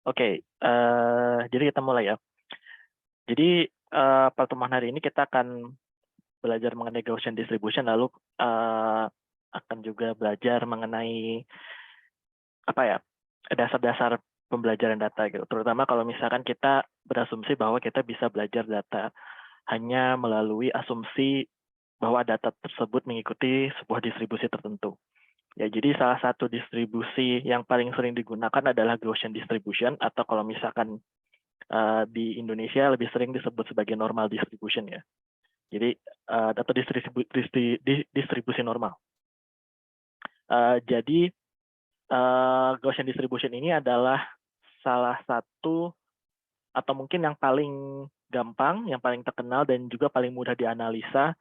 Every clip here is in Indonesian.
Oke, jadi kita mulai ya. Jadi, pertemuan hari ini kita akan belajar mengenai Gaussian distribution, lalu, akan juga belajar mengenai, apa ya, dasar-dasar pembelajaran data gitu. Terutama kalau misalkan kita berasumsi bahwa kita bisa belajar data hanya melalui asumsi bahwa data tersebut mengikuti sebuah distribusi tertentu. Ya, jadi salah satu distribusi yang paling sering digunakan adalah Gaussian distribution, atau kalau misalkan di Indonesia lebih sering disebut sebagai normal distribution ya. Jadi atau distribusi normal. Jadi Gaussian distribution ini adalah salah satu atau mungkin yang paling gampang, yang paling terkenal dan juga paling mudah dianalisa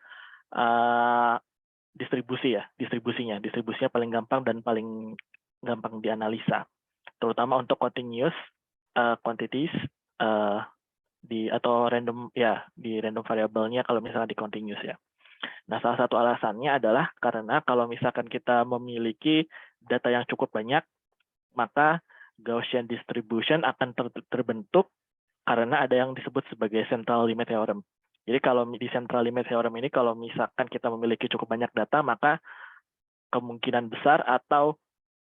distribusi ya, distribusinya paling gampang dan paling gampang dianalisa, terutama untuk continuous quantities atau random ya, di random variabelnya kalau misalnya di continuous ya. Nah, salah satu alasannya adalah karena kalau misalkan kita memiliki data yang cukup banyak, maka Gaussian distribution akan terbentuk karena ada yang disebut sebagai central limit theorem. Jadi kalau di central limit theorem ini, kalau misalkan kita memiliki cukup banyak data, maka kemungkinan besar atau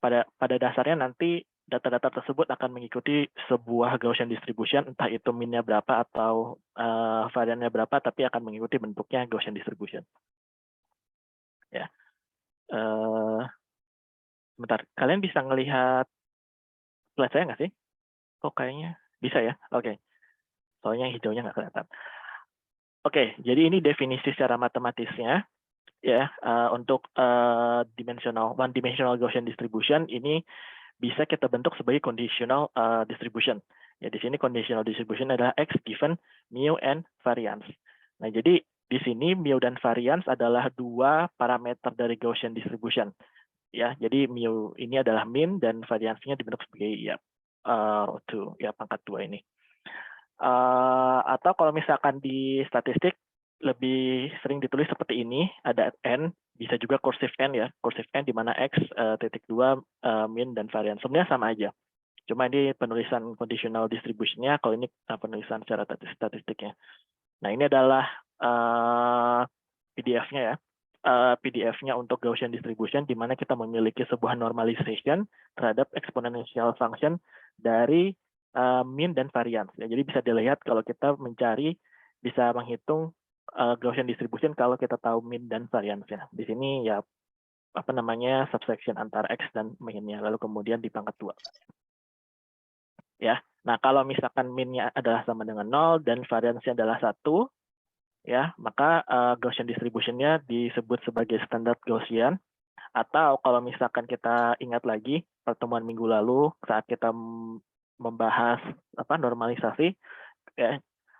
pada dasarnya nanti data-data tersebut akan mengikuti sebuah Gaussian distribution, entah itu min-nya berapa atau variannya berapa, tapi akan mengikuti bentuknya Gaussian distribution. Ya, bentar, kalian bisa ngelihat slide saya nggak sih? Kok kayaknya bisa ya? Oke, soalnya hijaunya nggak kelihatan. Oke, jadi ini definisi secara matematisnya ya, untuk one dimensional Gaussian distribution ini bisa kita bentuk sebagai conditional distribution. Ya, di sini conditional distribution adalah X given mu and variance. Nah, jadi di sini mu dan variance adalah dua parameter dari Gaussian distribution. Ya, jadi mu ini adalah min dan variance-nya dibentuk sebagai ya row 2, ya pangkat 2 ini. Atau kalau misalkan di statistik lebih sering ditulis seperti ini, ada n, bisa juga kursiv n ya, kursiv n di mana x titik 2 min dan varian. Sebenarnya sama aja. Cuma ini penulisan conditional distribution-nya, kalau ini penulisan secara statistiknya. Nah, ini adalah PDF-nya ya. PDF-nya untuk Gaussian distribution, di mana kita memiliki sebuah normalization terhadap exponential function dari min dan variance. Ya, jadi bisa dilihat kalau kita mencari, bisa menghitung Gaussian distribution kalau kita tahu min dan variance ya. Di sini ya apa namanya subsection antara x dan min-nya, lalu kemudian di pangkat 2. Ya. Nah, kalau misalkan min-nya adalah sama dengan 0 dan variance-nya adalah 1, ya, maka Gaussian distribution-nya disebut sebagai standar Gaussian. Atau kalau misalkan kita ingat lagi pertemuan minggu lalu saat kita membahas normalisasi, ya,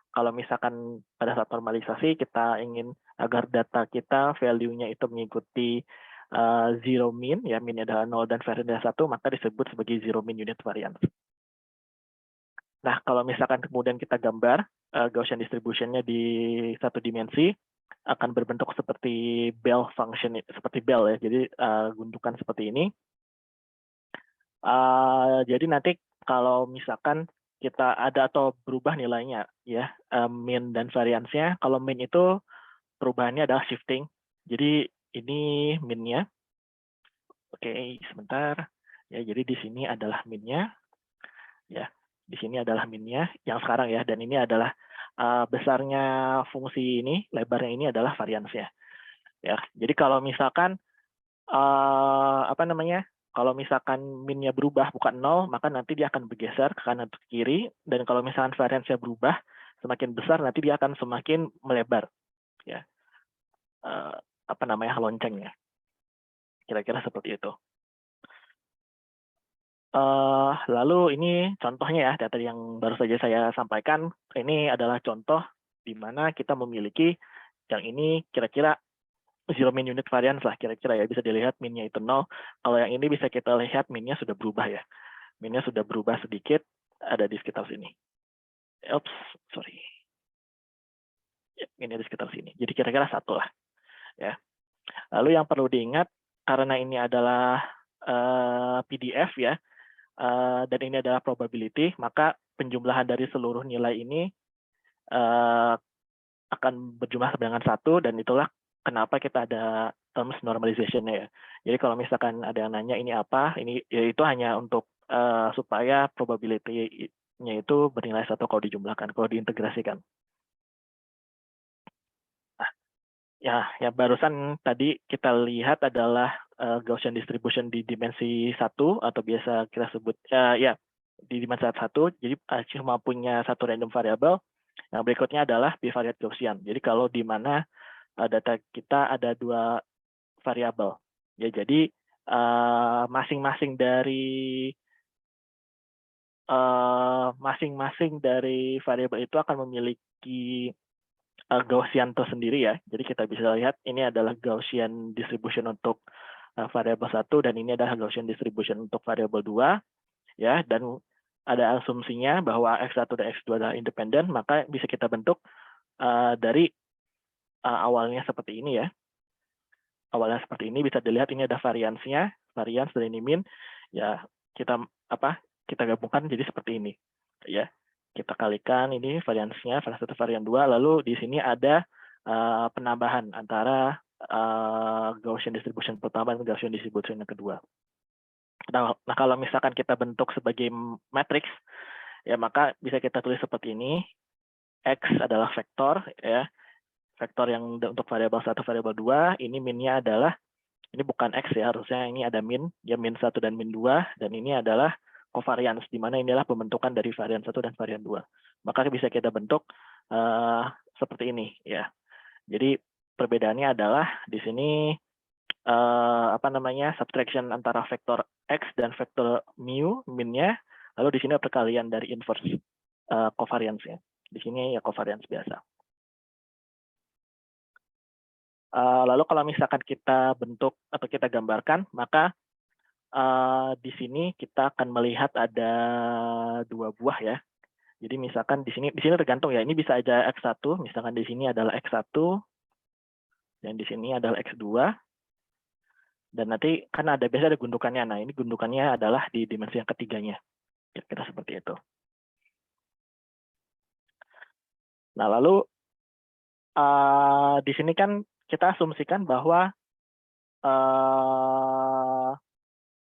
kalau misalkan pada saat normalisasi kita ingin agar data kita value-nya itu mengikuti zero mean, ya min adalah 0 dan variance adalah 1, maka disebut sebagai zero mean unit variance. Nah, kalau misalkan kemudian kita gambar Gaussian distribution-nya di satu dimensi, akan berbentuk seperti bell function, seperti bell ya, jadi gundukan seperti ini. Jadi nanti kalau misalkan kita ada atau berubah nilainya ya, min dan variance-nya, kalau min itu perubahannya adalah shifting. Jadi ini min-nya. Oke, sebentar. Ya, jadi di sini adalah min-nya. Ya, di sini adalah min-nya yang sekarang ya, dan ini adalah besarnya fungsi ini, lebarnya ini adalah variance-nya. Ya, jadi kalau misalkan kalau misalkan min-nya berubah bukan 0, maka nanti dia akan bergeser ke kanan atau ke kiri, dan kalau misalkan variance-nya berubah semakin besar, nanti dia akan semakin melebar. Ya, loncengnya. Kira-kira seperti itu. Lalu ini contohnya ya, data yang baru saja saya sampaikan. Ini adalah contoh di mana kita memiliki yang ini kira-kira zero mean unit variance lah kira-kira ya, bisa dilihat minnya itu 0. Kalau yang ini bisa kita lihat minnya sudah berubah ya. Minnya sudah berubah sedikit, ada di sekitar sini. Oops, sorry. Ya, minnya di sekitar sini. Jadi kira-kira 1 lah. Ya. Lalu yang perlu diingat, karena ini adalah PDF ya, dan ini adalah probability, maka penjumlahan dari seluruh nilai ini akan berjumlah dengan 1, dan itulah kenapa kita ada terms normalization-nya ya. Jadi kalau misalkan ada yang nanya ini apa, ini ya itu hanya untuk supaya probability-nya itu bernilai 1 kalau dijumlahkan, kalau diintegrasikan. Nah, ya barusan tadi kita lihat adalah Gaussian distribution di dimensi 1, atau biasa kita sebut ya di dimensi 1. Jadi cuma punya satu random variable. Yang berikutnya adalah bivariate Gaussian. Jadi kalau di mana data kita ada 2 variabel. Ya, jadi masing-masing dari variabel itu akan memiliki Gaussian tersendiri ya. Jadi kita bisa lihat ini adalah Gaussian distribution untuk variabel 1, dan ini adalah Gaussian distribution untuk variabel 2 ya, dan ada asumsinya bahwa X1 dan X2 adalah independen, maka bisa kita bentuk dari awalnya seperti ini ya. Awalnya seperti ini, bisa dilihat ini ada variansnya, varians dari ini min, ya kita gabungkan jadi seperti ini, ya. Kita kalikan ini variansnya, varian 1, varian 2, lalu di sini ada penambahan antara Gaussian distribution pertama dan Gaussian distribution yang kedua. Nah, kalau misalkan kita bentuk sebagai matriks, ya maka bisa kita tulis seperti ini. X adalah vektor, ya. Vektor yang untuk variabel 1, variabel 2, ini minnya adalah, ini bukan X ya, harusnya ini ada min, ya min 1 dan min 2, dan ini adalah covariance, di mana ini adalah pembentukan dari varian 1 dan varian 2. Maka bisa kita bentuk seperti ini ya. Jadi perbedaannya adalah di sini subtraction antara vektor X dan vektor mu, minnya, lalu di sini perkalian dari inverse covariance-nya. Di sini ya covariance biasa. Lalu kalau misalkan kita bentuk atau kita gambarkan, maka di sini kita akan melihat ada 2 buah ya. Jadi misalkan di sini tergantung ya, ini bisa aja X1, misalkan di sini adalah X1, dan di sini adalah X2, dan nanti kan biasa ada gundukannya. Nah, ini gundukannya adalah di dimensi yang ketiganya. Kira-kira seperti itu. Nah, lalu di sini kan kita asumsikan bahwa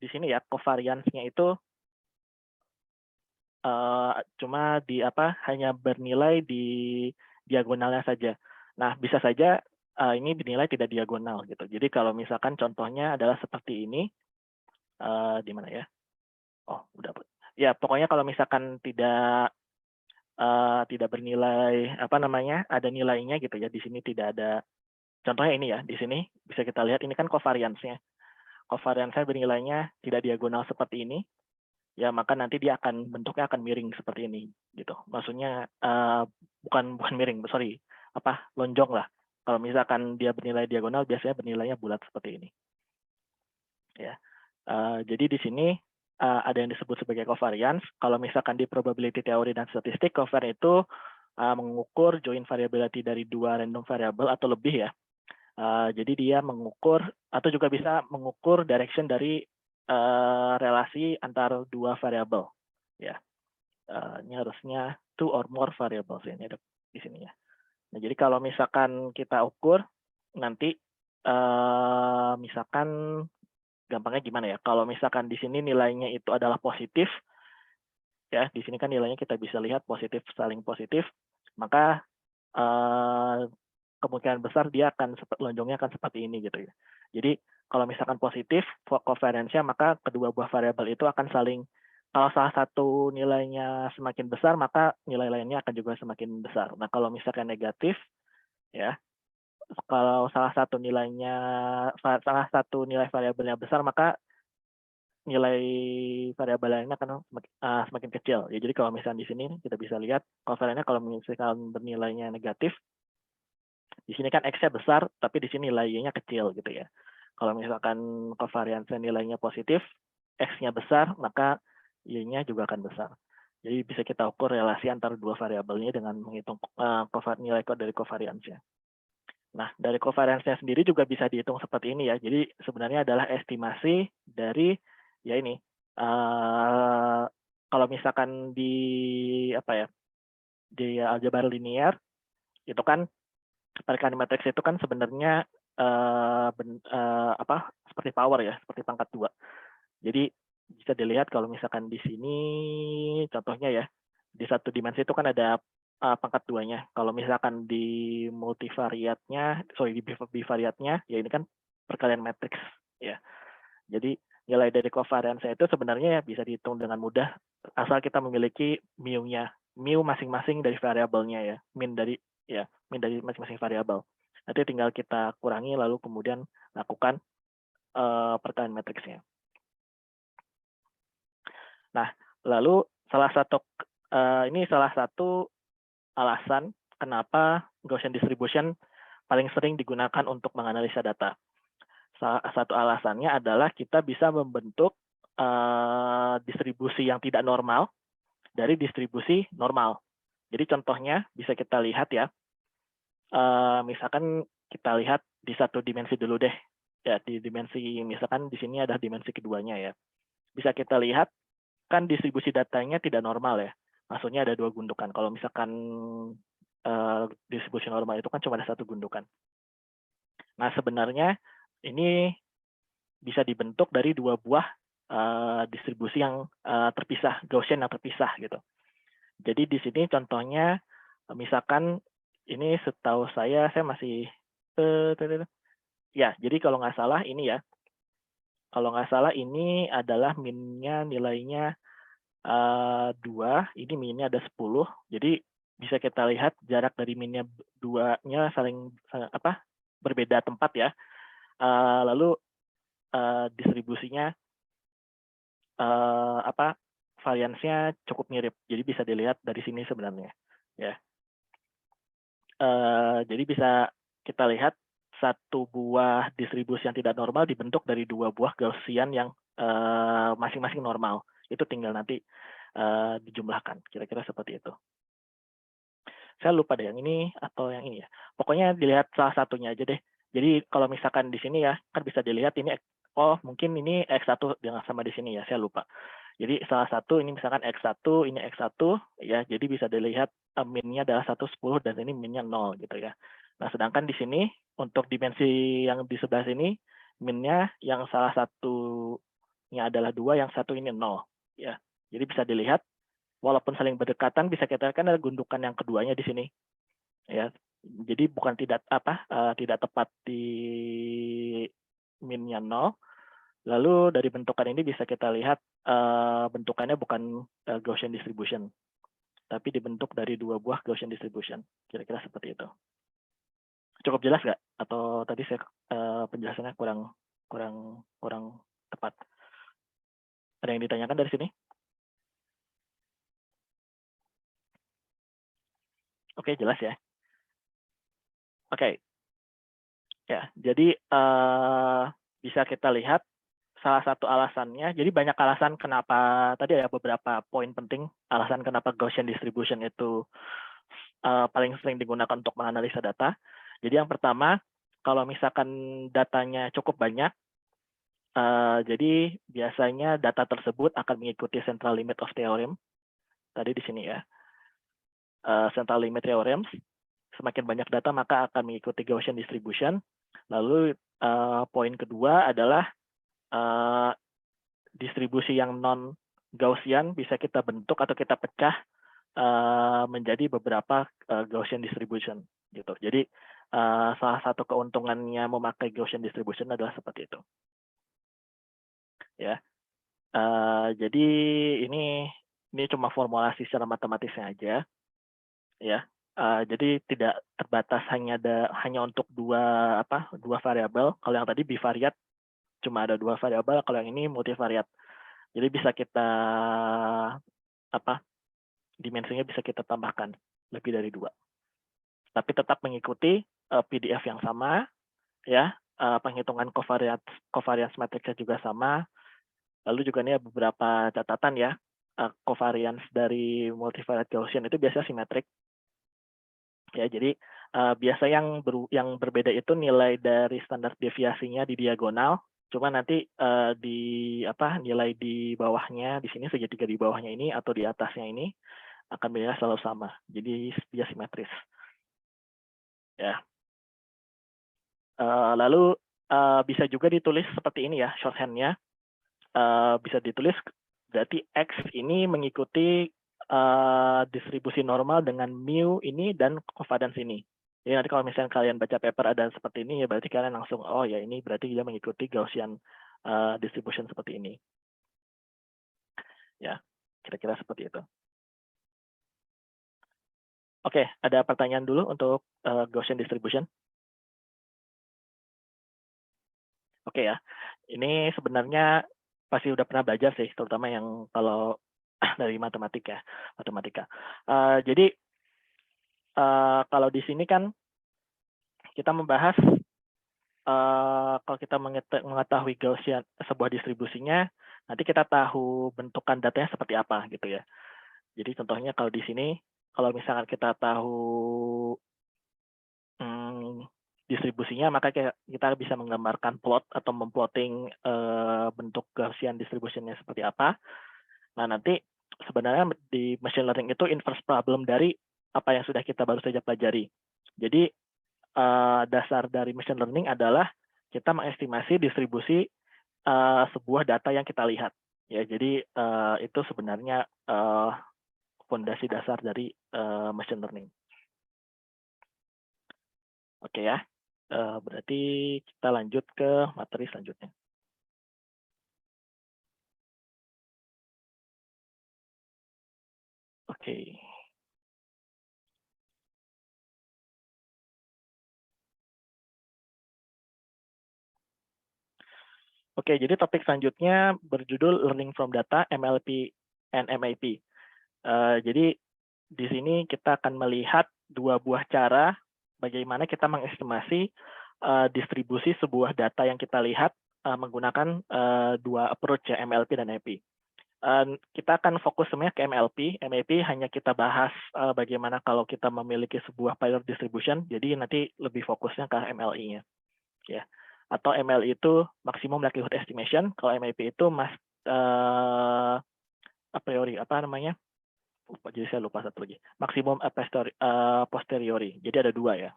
di sini ya covariance-nya itu cuma hanya bernilai di diagonalnya saja. Nah, bisa saja ini bernilai tidak diagonal gitu. Jadi kalau misalkan contohnya adalah seperti ini, di mana ya? Oh, udah. Ya, pokoknya kalau misalkan tidak bernilai ada nilainya gitu ya, di sini tidak ada. Contohnya ini ya, di sini bisa kita lihat ini kan covariance-nya. Covariance-nya bernilainya tidak diagonal seperti ini. Ya, maka nanti dia bentuknya akan miring seperti ini gitu. Maksudnya bukan miring, sorry, lonjong lah. Kalau misalkan dia bernilai diagonal, biasanya bernilainya bulat seperti ini. Ya. Jadi di sini ada yang disebut sebagai covariance. Kalau misalkan di probability theory dan statistik, covariance itu mengukur joint variability dari 2 random variable atau lebih ya. Jadi dia mengukur atau juga bisa mengukur direction dari relasi antar 2 variabel ya. Ini harusnya 2 or more variables, ini ada di sini ya. Nah, jadi kalau misalkan kita ukur nanti misalkan gampangnya gimana ya, kalau misalkan di sini nilainya itu adalah positif ya, di sini kan nilainya kita bisa lihat positif, saling positif, maka kemungkinan besar dia akan lonjongnya akan seperti ini gitu ya. Jadi kalau misalkan positif covariance-nya, maka kedua buah variabel itu akan saling, kalau salah satu nilainya semakin besar, maka nilai lainnya akan juga semakin besar. Nah, kalau misalkan negatif ya, kalau salah satu nilai variabelnya besar, maka nilai variabel lainnya akan semakin kecil. Ya, jadi kalau misalkan di sini kita bisa lihat covariance-nya kalau misalkan bernilainya negatif, di sini kan X-nya besar, tapi di sini nilainya kecil gitu ya. Kalau misalkan covariance nilainya positif, X-nya besar, maka Y-nya juga akan besar. Jadi bisa kita ukur relasi antara 2 variabelnya dengan menghitung nilai dari covariance-nya. Nah, dari covariance-nya sendiri juga bisa dihitung seperti ini ya. Jadi sebenarnya adalah estimasi dari ya ini, Kalau misalkan di apa ya, di aljabar linear itu kan keterikatan matriks itu kan sebenarnya seperti power ya, seperti pangkat 2. Jadi bisa dilihat kalau misalkan di sini contohnya ya, di satu dimensi itu kan ada pangkat 2-nya. Kalau misalkan di multivariatnya, sorry di bivariatnya, ya ini kan perkalian matriks ya. Jadi nilai dari covariance itu sebenarnya ya bisa dihitung dengan mudah asal kita memiliki mu-nya, mu masing-masing dari variabelnya ya, min dari masing-masing variabel. Nanti tinggal kita kurangi lalu kemudian lakukan perkalian matriksnya. Nah, lalu ini salah satu alasan kenapa Gaussian distribution paling sering digunakan untuk menganalisa data. Salah satu alasannya adalah kita bisa membentuk distribusi yang tidak normal dari distribusi normal. Jadi contohnya bisa kita lihat ya, misalkan kita lihat di satu dimensi dulu deh, ya di dimensi misalkan di sini ada dimensi keduanya ya. Bisa kita lihat kan distribusi datanya tidak normal ya, maksudnya ada 2 gundukan. Kalau misalkan distribusi normal itu kan cuma ada 1 gundukan. Nah sebenarnya ini bisa dibentuk dari 2 buah distribusi yang terpisah, Gaussian yang terpisah gitu. Jadi di sini contohnya misalkan ini setahu saya masih ya, jadi kalau nggak salah ini ya, kalau nggak salah ini adalah minnya nilainya 2, ini minnya ada 10. Jadi bisa kita lihat jarak dari minnya 2-nya saling berbeda tempat ya. Lalu distribusinya variansnya cukup mirip. Jadi bisa dilihat dari sini sebenarnya ya. Jadi bisa kita lihat satu buah distribusi yang tidak normal dibentuk dari 2 buah Gaussian yang masing-masing normal. Itu tinggal nanti dijumlahkan, kira-kira seperti itu. Saya lupa deh yang ini atau yang ini ya. Pokoknya dilihat salah satunya aja deh. Jadi kalau misalkan di sini ya, kan bisa dilihat ini, oh mungkin ini X1 dengan sama di sini ya, saya lupa. Jadi salah satu ini misalkan X1, ini X1 ya, jadi bisa dilihat minnya adalah 1, 10 dan ini minnya 0 gitu ya. Nah, sedangkan di sini untuk dimensi yang di sebelah sini minnya yang salah satunya adalah 2, yang satu ini 0 ya. Jadi bisa dilihat walaupun saling berdekatan bisa kita kan ada gundukan yang keduanya di sini ya. Jadi bukan tidak tepat di minnya 0. Lalu dari bentukan ini bisa kita lihat bentukannya bukan Gaussian distribution, tapi dibentuk dari 2 buah Gaussian distribution. Kira-kira seperti itu. Cukup jelas nggak? Atau tadi saya penjelasannya kurang tepat? Ada yang ditanyakan dari sini? Oke, jelas ya. Oke. Ya, jadi bisa kita lihat salah satu alasannya, jadi banyak alasan kenapa, tadi ada beberapa poin penting, alasan kenapa Gaussian distribution itu paling sering digunakan untuk menganalisa data. Jadi yang pertama, kalau misalkan datanya cukup banyak, jadi biasanya data tersebut akan mengikuti central limit of theorem, tadi di sini ya. Central limit theorem, semakin banyak data maka akan mengikuti Gaussian distribution. Lalu poin kedua adalah distribusi yang non Gaussian bisa kita bentuk atau kita pecah menjadi beberapa Gaussian distribution gitu. Jadi salah satu keuntungannya memakai Gaussian distribution adalah seperti itu. Ya. Jadi ini cuma formulasi secara matematisnya aja. Ya. Jadi tidak terbatas hanya untuk dua variabel. Kalau yang tadi bivariat cuma ada 2 variabel, kalau yang ini multivariat. Jadi bisa kita dimensinya bisa kita tambahkan lebih dari 2. Tapi tetap mengikuti PDF yang sama ya. Penghitungan covariance matrixnya juga sama. Lalu juga ini ada beberapa catatan ya. Covariance dari multivariate Gaussian itu biasanya simetrik. Ya, jadi biasa yang berbeda itu nilai dari standar deviasinya di diagonal Cuma nanti di nilai di bawahnya di sini segitiga di bawahnya ini atau di atasnya ini akan nilainya selalu sama. Jadi dia simetris. Ya. Lalu bisa juga ditulis seperti ini ya shorthand-nya. Bisa ditulis berarti X ini mengikuti distribusi normal dengan mu ini dan confidence ini. Jadi nanti kalau misalnya kalian baca paper ada seperti ini, ya berarti kalian langsung, oh ya ini berarti dia mengikuti Gaussian distribution seperti ini. Ya, kira-kira seperti itu. Oke, ada pertanyaan dulu untuk Gaussian distribution? Oke ya, ini sebenarnya pasti udah pernah belajar sih, terutama yang kalau dari matematika. Jadi kalau di sini kan kita membahas kalau kita mengetahui Gaussian sebuah distribusinya, nanti kita tahu bentukan datanya seperti apa gitu ya. Jadi contohnya kalau di sini, kalau misalkan kita tahu distribusinya, maka kita bisa menggambarkan plot atau memplotting bentuk Gaussian distribution-nya seperti apa. Nah, nanti sebenarnya di machine learning itu inverse problem dari apa yang sudah kita baru saja pelajari. Jadi dasar dari machine learning adalah kita mengestimasi distribusi sebuah data yang kita lihat. Ya, jadi itu sebenarnya fondasi dasar dari machine learning. Oke ya, berarti kita lanjut ke materi selanjutnya. Oke. Oke, jadi topik selanjutnya berjudul Learning from Data, MLP and MAP. Jadi di sini kita akan melihat dua buah cara bagaimana kita mengestimasi distribusi sebuah data yang kita lihat menggunakan dua approach ya, MLP dan MAP. Kita akan fokus semuanya ke MLP. MAP hanya kita bahas bagaimana kalau kita memiliki sebuah Pilot distribution, jadi nanti lebih fokusnya ke MLI-nya. Ya. Atau MLI itu Maximum Likelihood Estimation, kalau MAP itu a priori, jadi saya lupa satu lagi. Maximum a posteriori. Jadi ada dua ya.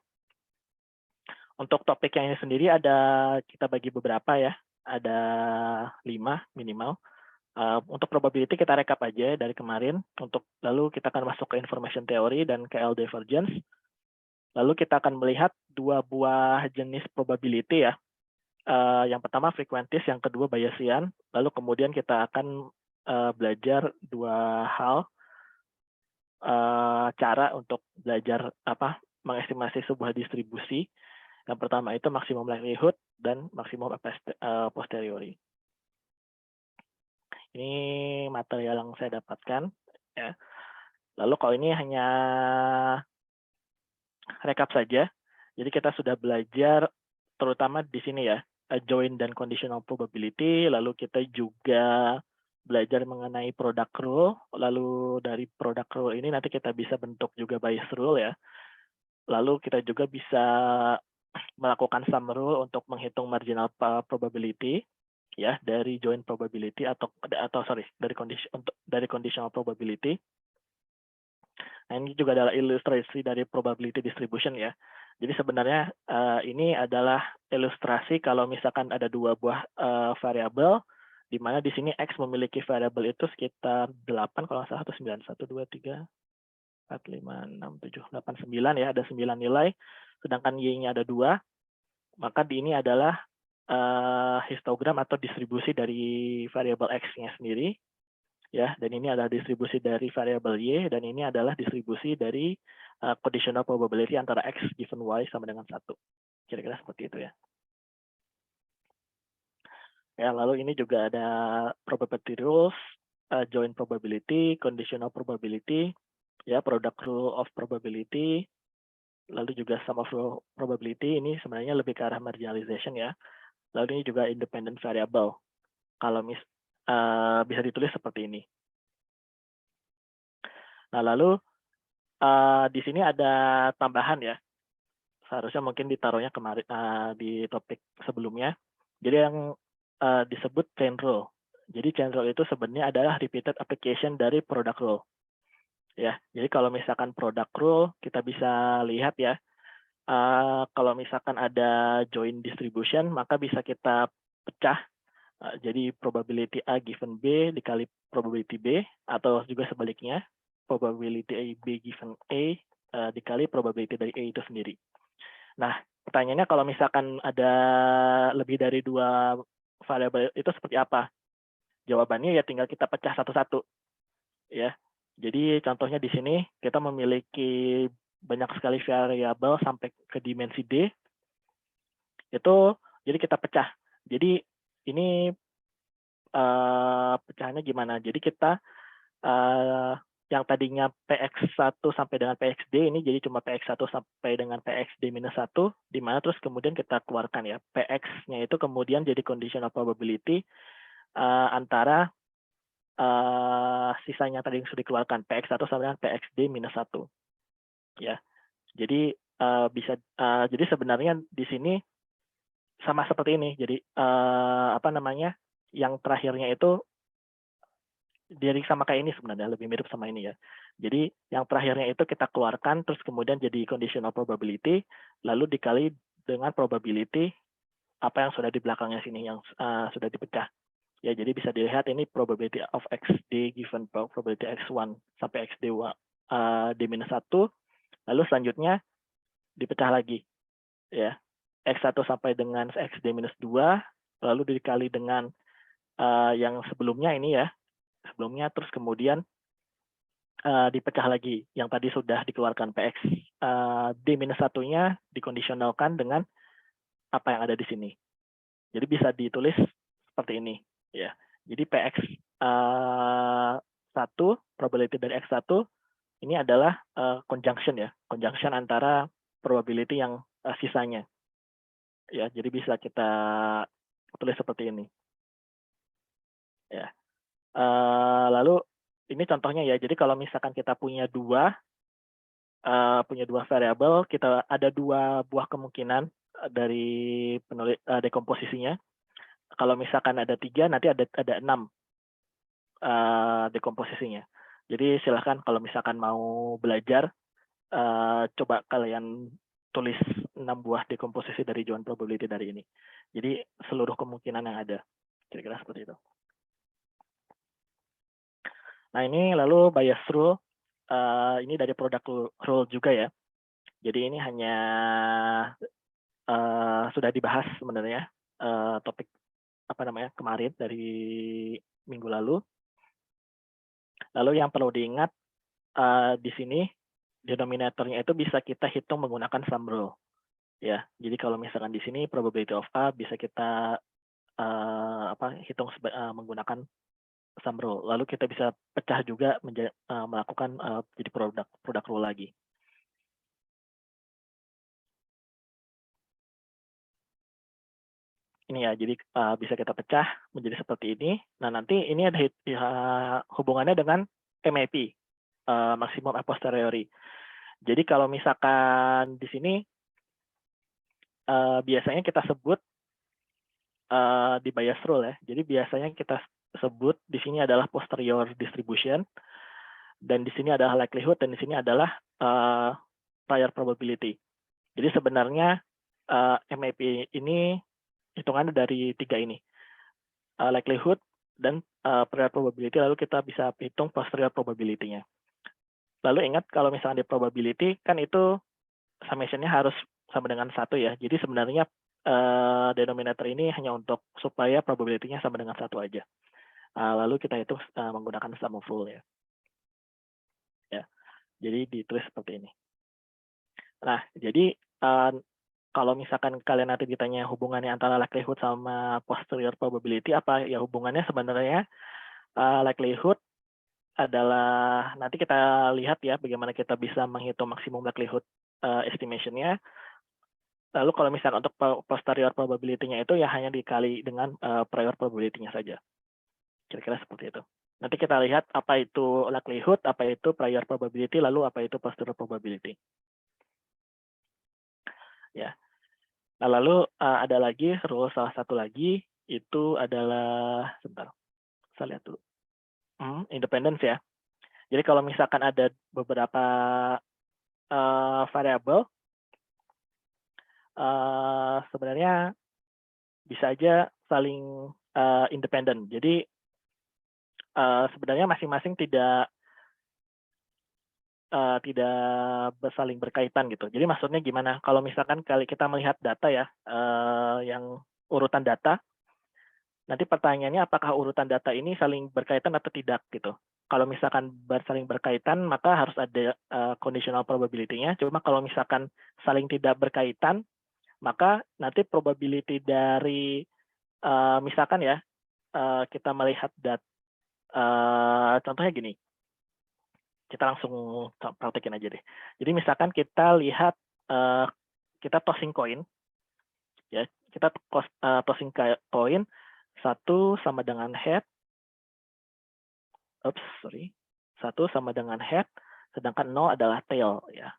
Untuk topik yang ini sendiri kita bagi beberapa ya. Ada 5 minimal. Untuk probability kita rekap aja dari kemarin. Lalu kita akan masuk ke information theory dan KL divergence. Lalu kita akan melihat dua buah jenis probability ya. Yang pertama frequentist, yang kedua Bayesian. Lalu kemudian kita akan belajar dua hal cara untuk belajar mengestimasi sebuah distribusi. Yang pertama itu maximum likelihood dan maximum a posteriori. Ini material yang saya dapatkan ya. Lalu kalau ini hanya rekap saja. Jadi kita sudah belajar terutama di sini ya, joint dan conditional probability, lalu kita juga belajar mengenai product rule, lalu dari product rule ini nanti kita bisa bentuk juga Bayes rule ya. Lalu kita juga bisa melakukan sum rule untuk menghitung marginal probability ya dari joint probability dari conditional probability. Nah, ini juga adalah ilustrasi dari probability distribution ya. Jadi sebenarnya ini adalah ilustrasi kalau misalkan ada dua buah variabel, di mana di sini X memiliki variabel itu sekitar 8, kalau nggak salah, 9, 1, 2, 3, 4, 5, 6, 7, 8, 9 ya, ada 9 nilai, sedangkan Y-nya ada 2, maka di ini adalah histogram atau distribusi dari variabel X-nya sendiri, ya, dan ini adalah distribusi dari variabel Y, dan ini adalah distribusi dari conditional probability antara X given Y sama dengan 1. Kira-kira seperti itu ya. Ya, lalu ini juga ada probability rules, joint probability, conditional probability, ya, product rule of probability, lalu juga sum of probability, ini sebenarnya lebih ke arah marginalization ya. Lalu ini juga independent variable. Kalau bisa ditulis seperti ini. Nah, lalu di sini ada tambahan ya. Seharusnya mungkin ditaruhnya kemarin di topik sebelumnya. Jadi yang disebut chain rule. Jadi chain rule itu sebenarnya adalah repeated application dari product rule. Ya, jadi kalau misalkan product rule kita bisa lihat ya, kalau misalkan ada join distribution maka bisa kita pecah. Jadi probability A given B dikali probability B, atau juga sebaliknya probability B given A dikali probability dari A itu sendiri. Nah, pertanyaannya kalau misalkan ada lebih dari 2 variabel itu seperti apa? Jawabannya ya tinggal kita pecah satu-satu, ya. Jadi contohnya di sini kita memiliki banyak sekali variabel sampai ke dimensi D. Itu jadi kita pecah. Jadi ini pecahannya gimana? Jadi kita yang tadinya PX1 sampai dengan PXD ini jadi cuma PX1 sampai dengan PXD minus 1, di mana terus kemudian kita keluarkan ya. PX-nya itu kemudian jadi conditional probability antara sisanya tadi yang sudah dikeluarkan, PX1 sampai dengan PXD minus 1. Ya. Jadi jadi sebenarnya di sini sama seperti ini. Jadi yang terakhirnya itu dari sama kayak ini sebenarnya, lebih mirip sama ini ya. Jadi yang terakhirnya itu kita keluarkan terus kemudian jadi conditional probability lalu dikali dengan probability apa yang sudah di belakangnya sini yang sudah dipecah. Ya, jadi bisa dilihat ini probability of XD given probability X1 sampai XD D-1, lalu selanjutnya dipecah lagi. Ya, X1 sampai dengan XD-2, lalu dikali dengan yang sebelumnya ini ya, sebelumnya terus kemudian dipecah lagi yang tadi sudah dikeluarkan PX D-1-nya dikondisionalkan dengan apa yang ada di sini. Jadi bisa ditulis seperti ini ya. Jadi PX 1 probability dari X1 ini adalah conjunction ya, conjunction antara probability yang sisanya. Ya, jadi bisa kita tulis seperti ini. Ya. Lalu ini contohnya ya. Jadi kalau misalkan kita punya dua variabel, kita ada 2 buah kemungkinan dari dekomposisinya. Kalau misalkan ada 3, nanti ada 6 dekomposisinya. Jadi silahkan kalau misalkan mau belajar, coba kalian tulis 6 buah dekomposisi dari join probability dari ini. Jadi seluruh kemungkinan yang ada. Kira-kira seperti itu. Nah ini lalu bias rule, ini dari product rule juga ya. Jadi ini hanya sudah dibahas sebenarnya topik kemarin dari minggu lalu. Lalu yang perlu diingat di sini denominatornya itu bisa kita hitung menggunakan sum rule. Ya, jadi kalau misalkan di sini probability of A bisa kita hitung menggunakan sum rule. Lalu kita bisa pecah juga melakukan jadi product rule lagi. Ini ya, jadi bisa kita pecah menjadi seperti ini. Nah, nanti ini ada hubungannya dengan MAP, maksimum a posteriori. Jadi kalau misalkan di sini biasanya kita sebut di bias rule ya. Jadi biasanya kita sebut di sini adalah posterior distribution, dan di sini adalah likelihood, dan di sini adalah prior probability. Jadi sebenarnya MAP ini hitungannya dari 3 ini, likelihood dan prior probability, lalu kita bisa hitung posterior probability-nya. Lalu ingat kalau misalnya di probability kan itu summation-nya harus sama dengan 1 ya. Jadi sebenarnya denominator ini hanya untuk supaya probability-nya sama dengan 1 aja. Lalu kita hitung menggunakan sum of rule ya. Jadi ditulis seperti ini. Nah, jadi kalau misalkan kalian nanti ditanya hubungannya antara likelihood sama posterior probability apa ya, hubungannya sebenarnya likelihood adalah nanti kita lihat ya bagaimana kita bisa menghitung maksimum likelihood estimation-nya. Lalu kalau misalkan untuk posterior probability-nya itu ya hanya dikali dengan prior probability-nya saja. Kira-kira seperti itu. Nanti kita lihat apa itu likelihood, apa itu prior probability, lalu apa itu posterior probability. Ya. Nah, lalu ada lagi rule salah satu lagi, itu adalah, sebentar, saya lihat dulu. Independence ya. Jadi kalau misalkan ada beberapa variabel, sebenarnya bisa aja saling independen. Jadi sebenarnya masing-masing tidak saling berkaitan gitu. Jadi maksudnya gimana? Kalau misalkan kali kita melihat data ya, yang urutan data, nanti pertanyaannya apakah urutan data ini saling berkaitan atau tidak gitu. Kalau misalkan saling berkaitan, maka harus ada conditional probability-nya. Cuma kalau misalkan saling tidak berkaitan, maka nanti probability dari misalkan ya, kita melihat contohnya gini, kita langsung praktekin aja deh. Jadi misalkan kita lihat, kita tossing koin, ya, kita tossing koin, 1 sama dengan head, 1 sama dengan head, sedangkan 0 adalah tail ya.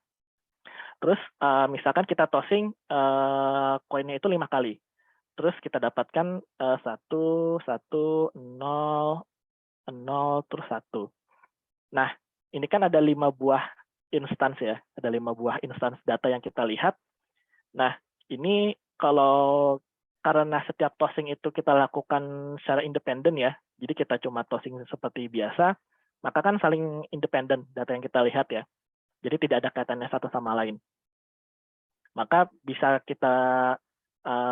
Terus misalkan kita tossing koinnya itu 5 kali. Terus kita dapatkan 1, 1, 0, 0, terus 1. Nah, ini kan ada 5 buah instance ya, ada 5 buah instance data yang kita lihat. Nah, ini kalau karena setiap tossing itu kita lakukan secara independen ya, jadi kita cuma tossing seperti biasa, maka kan saling independen data yang kita lihat ya. Jadi tidak ada kaitannya satu sama lain. Maka bisa kita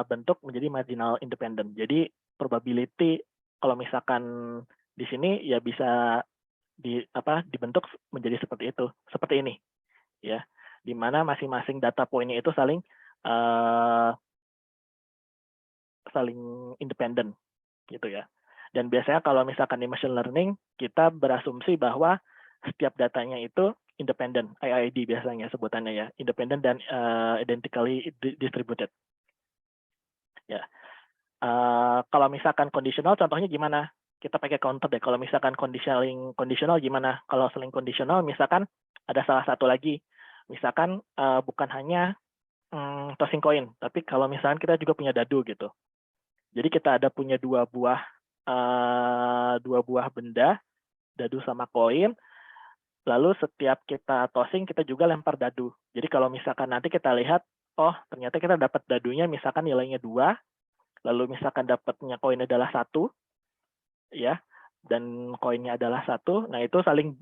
bentuk menjadi marginal independent. Jadi probability kalau misalkan di sini ya bisa dibentuk menjadi seperti itu, seperti ini ya, di mana masing-masing data poinnya itu saling independen gitu ya. Dan biasanya kalau misalkan di machine learning kita berasumsi bahwa setiap datanya itu independent, IID biasanya sebutannya ya, independent dan identically distributed. Ya, kalau misalkan conditional, contohnya gimana? Kita pakai counter deh. Kalau misalkan conditional gimana? Kalau saling conditional, misalkan ada salah satu lagi, misalkan bukan hanya tossing coin, tapi kalau misalkan kita juga punya dadu gitu. Jadi kita ada punya dua buah benda, dadu sama koin. Lalu setiap kita tossing, kita juga lempar dadu. Jadi kalau misalkan nanti kita lihat, oh ternyata kita dapat dadunya misalkan nilainya 2, lalu misalkan dapatnya koin adalah 1, ya, dan koinnya adalah 1, nah itu saling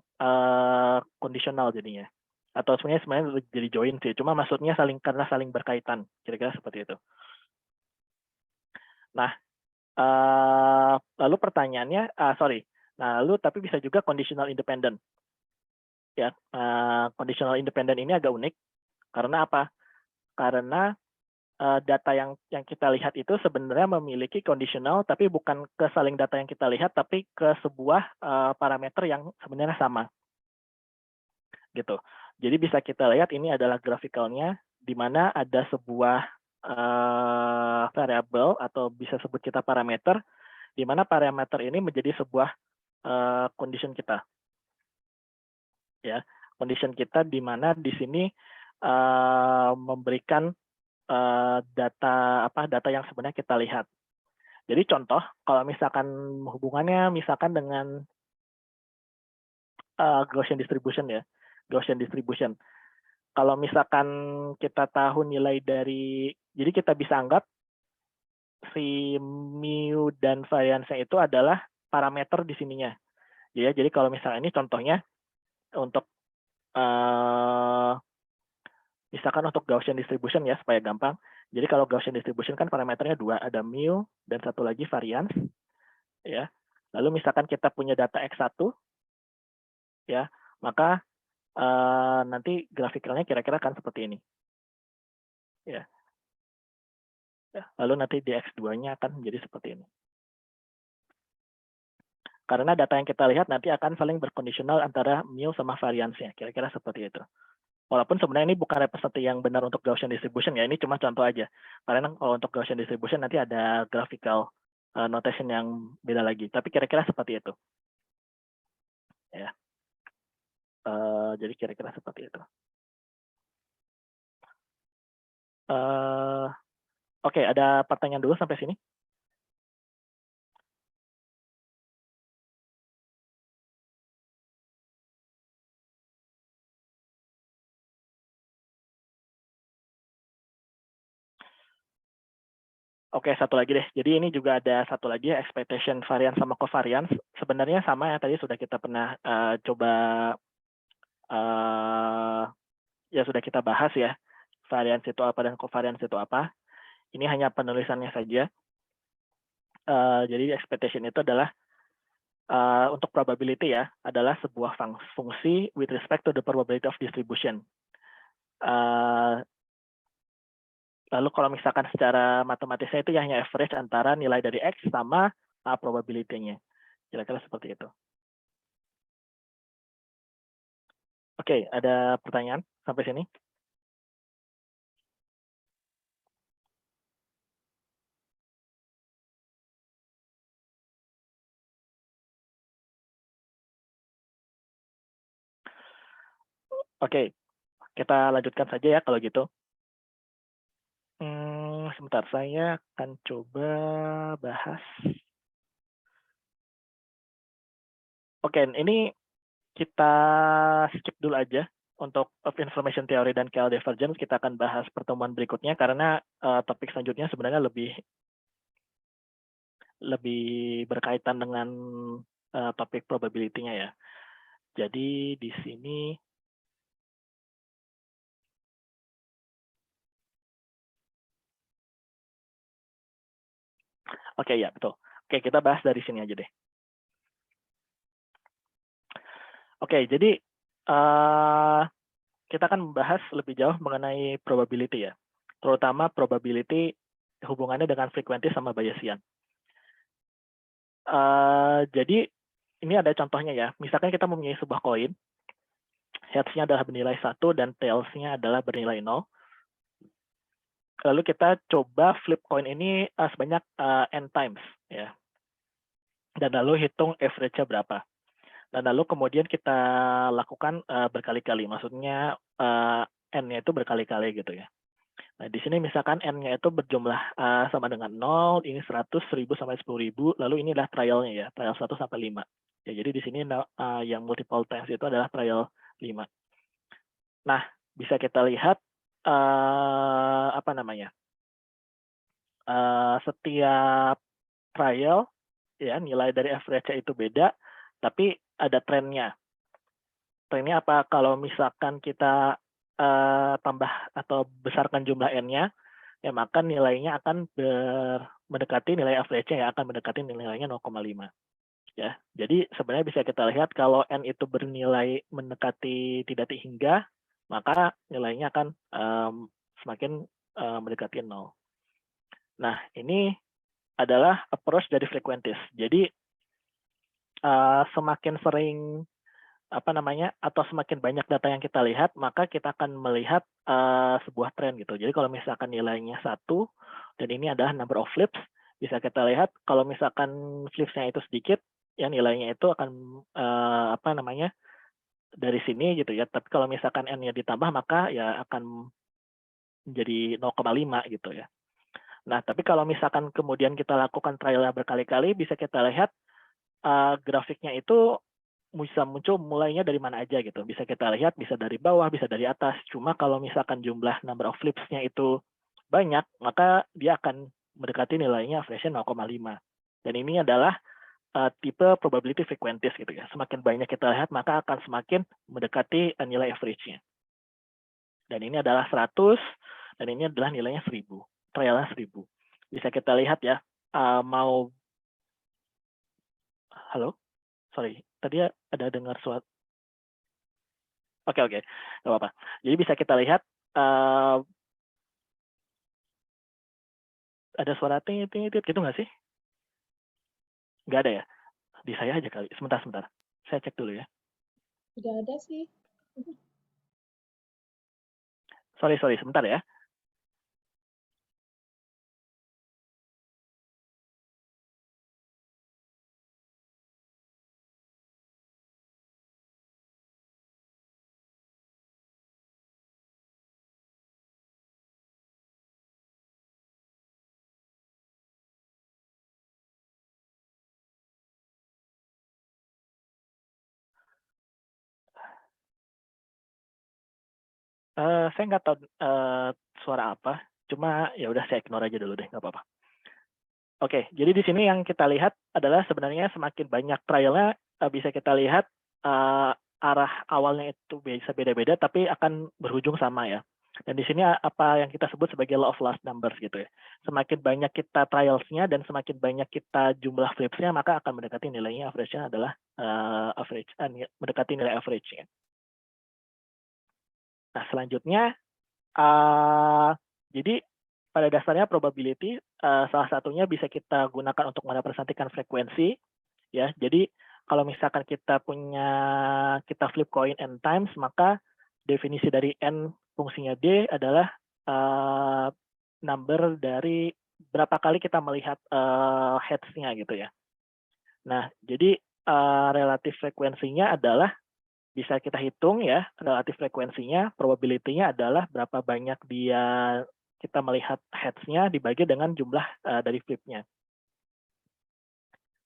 kondisional jadinya. Atau sebenarnya jadi join sih, cuma maksudnya karena saling berkaitan, kira-kira seperti itu. Nah, lalu pertanyaannya, lalu tapi bisa juga conditional independent. Ya, conditional independent ini agak unik, karena apa? Karena data yang kita lihat itu sebenarnya memiliki conditional, tapi bukan ke saling data yang kita lihat, tapi ke sebuah parameter yang sebenarnya sama. Gitu. Jadi bisa kita lihat ini adalah grafikalnya, di mana ada sebuah variabel atau bisa sebut kita parameter, di mana parameter ini menjadi sebuah condition kita. Ya, condition kita di mana di sini memberikan data yang sebenarnya kita lihat. Jadi contoh, kalau misalkan hubungannya misalkan dengan Gaussian distribution ya, Gaussian distribution. Kalau misalkan kita tahu nilai dari, jadi kita bisa anggap si mu dan variansnya itu adalah parameter di sininya. Ya, jadi kalau misalnya ini contohnya untuk misalkan untuk Gaussian distribution ya supaya gampang. Jadi kalau Gaussian distribution kan parameternya 2, ada mu dan satu lagi varians ya. Lalu misalkan kita punya data X1 ya, maka nanti grafikalnya kira-kira akan seperti ini. Ya. Lalu nanti di X2-nya akan menjadi seperti ini. Karena data yang kita lihat nanti akan saling berkondisional antara mu sama variansnya, kira-kira seperti itu. Walaupun sebenarnya ini bukan representasi yang benar untuk Gaussian distribution ya, ini cuma contoh aja. Karena kalau untuk Gaussian distribution nanti ada graphical notation yang beda lagi. Tapi kira-kira seperti itu. Ya. Jadi kira-kira seperti itu. Oke, ada pertanyaan dulu sampai sini? Oke, satu lagi deh. Jadi ini juga ada satu lagi ya, expectation variance sama covariance. Sebenarnya sama ya, tadi sudah kita pernah coba ya sudah kita bahas ya. Variance itu apa dan covariance itu apa. Ini hanya penulisannya saja. Jadi expectation itu adalah untuk probability ya, adalah sebuah fungsi with respect to the probability of distribution. Lalu kalau misalkan secara matematisnya itu ya hanya average antara nilai dari X sama probability-nya. Kira-kira seperti itu. Oke, ada pertanyaan sampai sini? Oke, kita lanjutkan saja ya kalau gitu. Sebentar, saya akan coba bahas. Oke, ini kita skip dulu aja untuk of information theory dan KL divergence. Kita akan bahas pertemuan berikutnya karena topik selanjutnya sebenarnya lebih berkaitan dengan topik probability-nya ya. Jadi di sini oke ya betul. Oke, kita bahas dari sini aja deh. Oke, jadi kita akan membahas lebih jauh mengenai probability ya. Terutama probability hubungannya dengan frekuensi sama Bayesian. Jadi ini ada contohnya ya. Misalkan kita mempunyai sebuah koin, heads-nya adalah bernilai 1 dan tails-nya adalah bernilai 0. Lalu kita coba flip coin ini sebanyak n times ya. Dan lalu hitung average-nya berapa. Dan lalu kemudian kita lakukan berkali-kali. Maksudnya n-nya itu berkali-kali gitu ya. Nah, di sini misalkan n-nya itu berjumlah sama dengan 0, ini 100, 1000 sampai 10.000, lalu ini adalah trial-nya ya, trial 1 sampai 5. Ya, jadi di sini yang multiple times itu adalah trial 5. Nah, bisa kita lihat apa namanya? Setiap trial ya nilai dari average-nya itu beda, tapi ada trennya. Trennya apa? Kalau misalkan kita tambah atau besarkan jumlah n-nya, ya maka nilainya akan mendekati nilai average-nya ya, akan mendekati nilainya 0,5. Ya, jadi sebenarnya bisa kita lihat kalau n itu bernilai mendekati tidak hingga, maka nilainya akan semakin mendekati 0. Nah, ini adalah approach dari frequentis. Jadi semakin sering atau semakin banyak data yang kita lihat, maka kita akan melihat sebuah tren gitu. Jadi kalau misalkan nilainya 1 dan ini adalah number of flips, bisa kita lihat kalau misalkan flipsnya itu sedikit, ya nilainya itu akan dari sini gitu ya. Tapi kalau misalkan n-nya ditambah, maka ya akan menjadi 0,5 gitu ya. Nah, tapi kalau misalkan kemudian kita lakukan trial berkali-kali, bisa kita lihat grafiknya itu bisa muncul mulainya dari mana aja gitu. Bisa kita lihat, bisa dari bawah, bisa dari atas. Cuma kalau misalkan jumlah number of flips-nya itu banyak, maka dia akan mendekati nilainya average-nya 0,5. Dan ini adalah tipe probability frequentis gitu ya. Semakin banyak kita lihat, maka akan semakin mendekati nilai average-nya. Dan ini adalah 100, dan ini adalah nilainya 1000. Trialnya 1000. Bisa kita lihat ya, halo? Sorry, tadi ada dengar suatu. Oke, nggak apa-apa. Jadi bisa kita lihat ada suara ting gitu nggak sih? Nggak ada ya? Di saya aja kali. Sebentar. Saya cek dulu ya. Tidak ada sih. Sorry, sebentar ya. Saya nggak tahu suara apa. Cuma ya udah saya ignore aja dulu deh, nggak apa-apa. Oke, jadi di sini yang kita lihat adalah sebenarnya semakin banyak trial-nya, bisa kita lihat, arah awalnya itu bisa beda-beda, tapi akan berujung sama ya. Dan di sini apa yang kita sebut sebagai law of large numbers gitu ya. Semakin banyak kita trials-nya dan semakin banyak kita jumlah flips-nya, maka akan mendekati nilainya average-nya adalah, mendekati nilai average-nya. Nah, selanjutnya, jadi pada dasarnya probability, salah satunya bisa kita gunakan untuk merepresentasikan frekuensi, ya. Jadi kalau misalkan kita flip coin n times, maka definisi dari n fungsinya d adalah number dari berapa kali kita melihat heads-nya gitu ya. Nah, jadi relatif frekuensinya adalah bisa kita hitung ya, relatif frekuensinya, probability-nya adalah berapa banyak kita melihat heads-nya dibagi dengan jumlah dari flip-nya.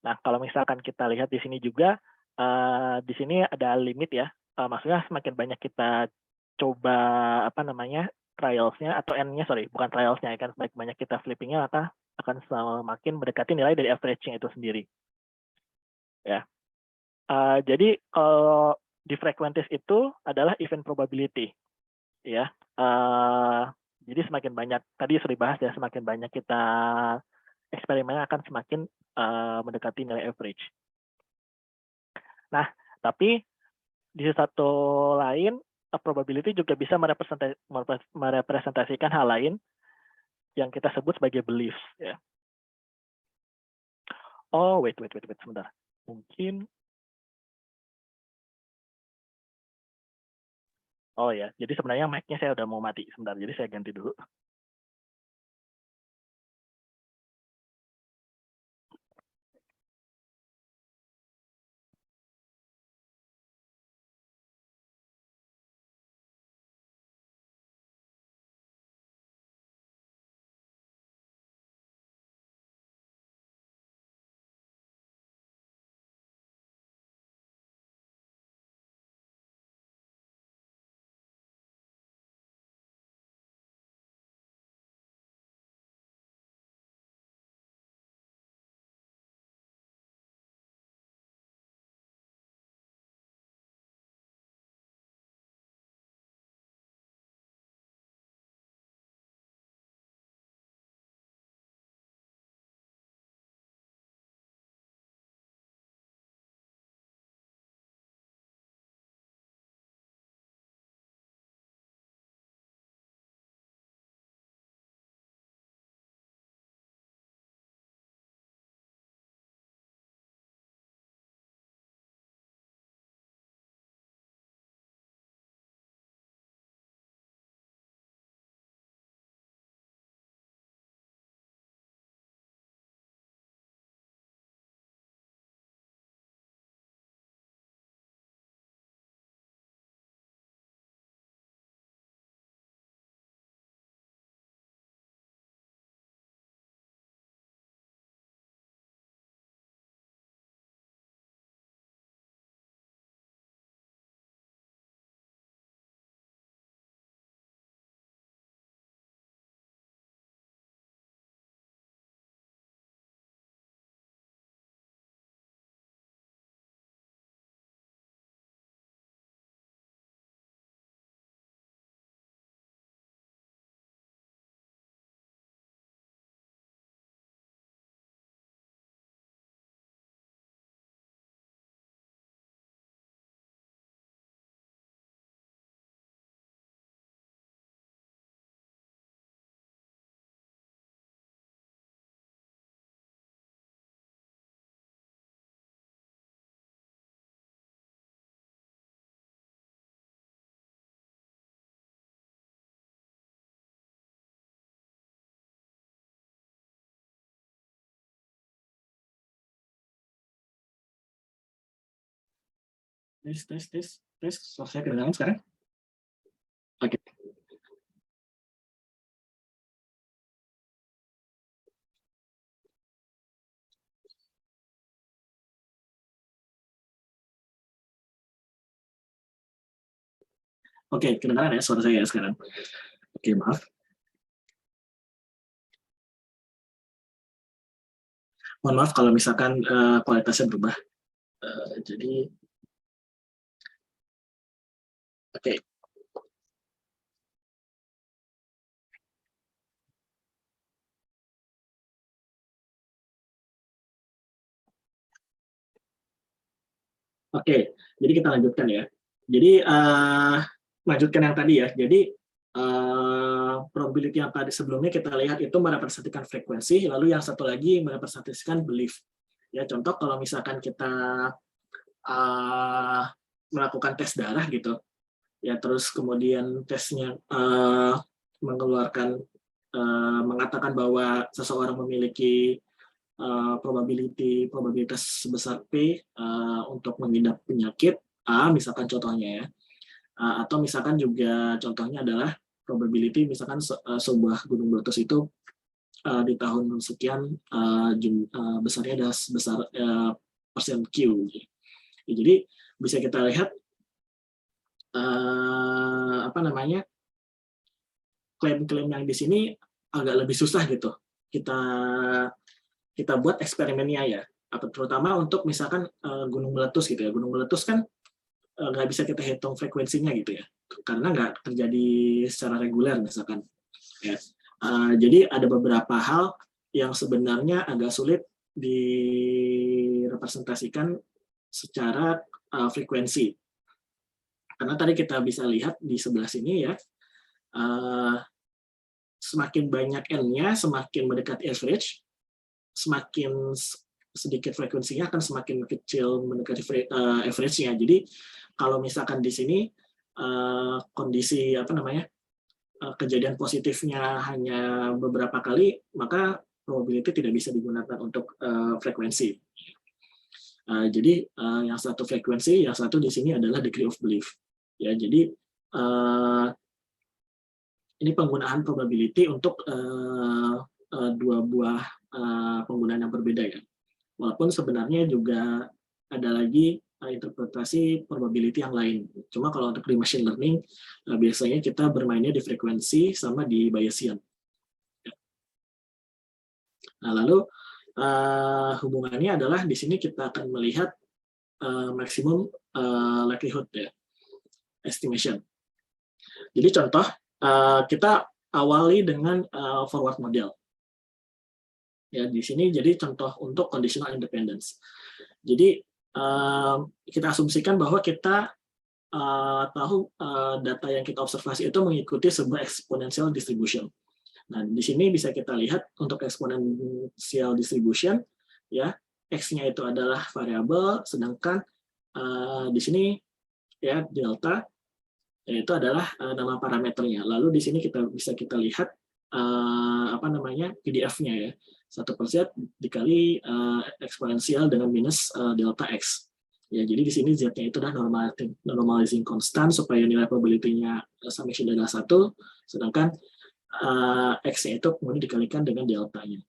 Nah, kalau misalkan kita lihat di sini juga, di sini ada limit ya, maksudnya semakin banyak kita coba, trials-nya atau n-nya, sorry, bukan trials-nya ya kan, semakin banyak kita flipping-nya, maka akan semakin mendekati nilai dari average-nya itu sendiri. Ya. Jadi kalau di frequencies itu adalah event probability, ya. Jadi semakin banyak, tadi sudah dibahas ya, semakin banyak kita eksperimen akan semakin mendekati nilai average. Nah, tapi di satu lain, probability juga bisa merepresentasikan hal lain yang kita sebut sebagai beliefs. Ya. Oh, wait, sebentar. Mungkin, oh ya, jadi sebenarnya mic-nya saya udah mau mati sebentar, jadi saya ganti dulu. Tes. Saya kedengaran sekarang? Oke. Oke, kedengaran ya suara saya sekarang. Oke, maaf. Mohon maaf kalau misalkan kualitasnya berubah. Jadi, oke. Oke, jadi kita lanjutkan ya. Jadi lanjutkan yang tadi ya. Jadi probability yang tadi sebelumnya kita lihat itu merepresentasikan frekuensi, lalu yang satu lagi merepresentasikan belief. Ya, contoh kalau misalkan kita melakukan tes darah gitu, ya terus kemudian tesnya mengeluarkan mengatakan bahwa seseorang memiliki probabilitas sebesar P untuk mengidap penyakit A, misalkan contohnya ya, atau misalkan juga contohnya adalah probability misalkan sebuah gunung meletus itu di tahun sekian besarnya adalah sebesar persen Q. Ya, jadi bisa kita lihat apa namanya, klaim-klaim yang di sini agak lebih susah gitu kita buat eksperimennya ya, terutama untuk misalkan gunung meletus gitu ya. Gunung meletus kan nggak bisa kita hitung frekuensinya gitu ya, karena nggak terjadi secara reguler misalkan. Ya. Jadi ada beberapa hal yang sebenarnya agak sulit direpresentasikan secara frekuensi. Karena tadi kita bisa lihat di sebelah sini ya, semakin banyak N-nya, semakin mendekati average, semakin sedikit frekuensinya akan semakin kecil mendekati average-nya. Jadi kalau misalkan di sini kondisi apa namanya, kejadian positifnya hanya beberapa kali, maka probability tidak bisa digunakan untuk frekuensi. Jadi yang satu frekuensi, yang satu di sini adalah degree of belief. Ya, jadi ini penggunaan probability untuk dua buah penggunaan yang berbeda ya. Walaupun sebenarnya juga ada lagi interpretasi probability yang lain. Cuma kalau untuk di machine learning biasanya kita bermainnya di frekuensi sama di Bayesian. Nah, lalu hubungannya adalah di sini kita akan melihat maksimum likelihood ya, estimation. Jadi contoh kita awali dengan forward model. Ya, di sini jadi contoh untuk conditional independence. Jadi kita asumsikan bahwa kita tahu data yang kita observasi itu mengikuti sebuah exponential distribution. Nah, di sini bisa kita lihat untuk exponential distribution, ya x-nya itu adalah variabel, sedangkan di sini ya delta yaitu adalah nama parameternya. Lalu di sini bisa kita lihat apa namanya PDF-nya ya, 1% dikali eksponensial dengan minus delta x. Ya, jadi di sini z-nya itu adalah normalizing constant supaya nilai probability-nya summation adalah 1, sedangkan x-nya itu kemudian dikalikan dengan delta-nya.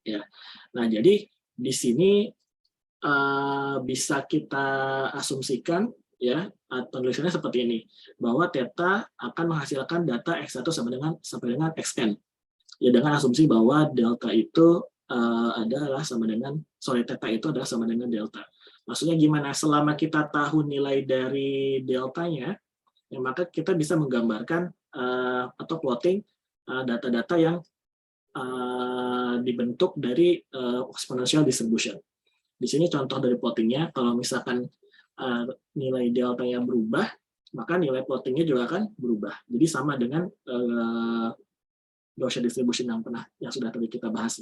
Ya. Nah, jadi di sini bisa kita asumsikan ya, tulisannya seperti ini, bahwa theta akan menghasilkan data x1 sampai dengan xn. Ya, dengan asumsi bahwa delta itu theta itu adalah sama dengan delta. Maksudnya gimana? Selama kita tahu nilai dari deltanya, ya, maka kita bisa menggambarkan atau plotting data-data yang dibentuk dari exponential distribution. Di sini contoh dari plottingnya, kalau misalkan nilai delta-nya berubah, maka nilai plottingnya juga akan berubah. Jadi sama dengan Gaussian distribution yang sudah tadi kita bahas.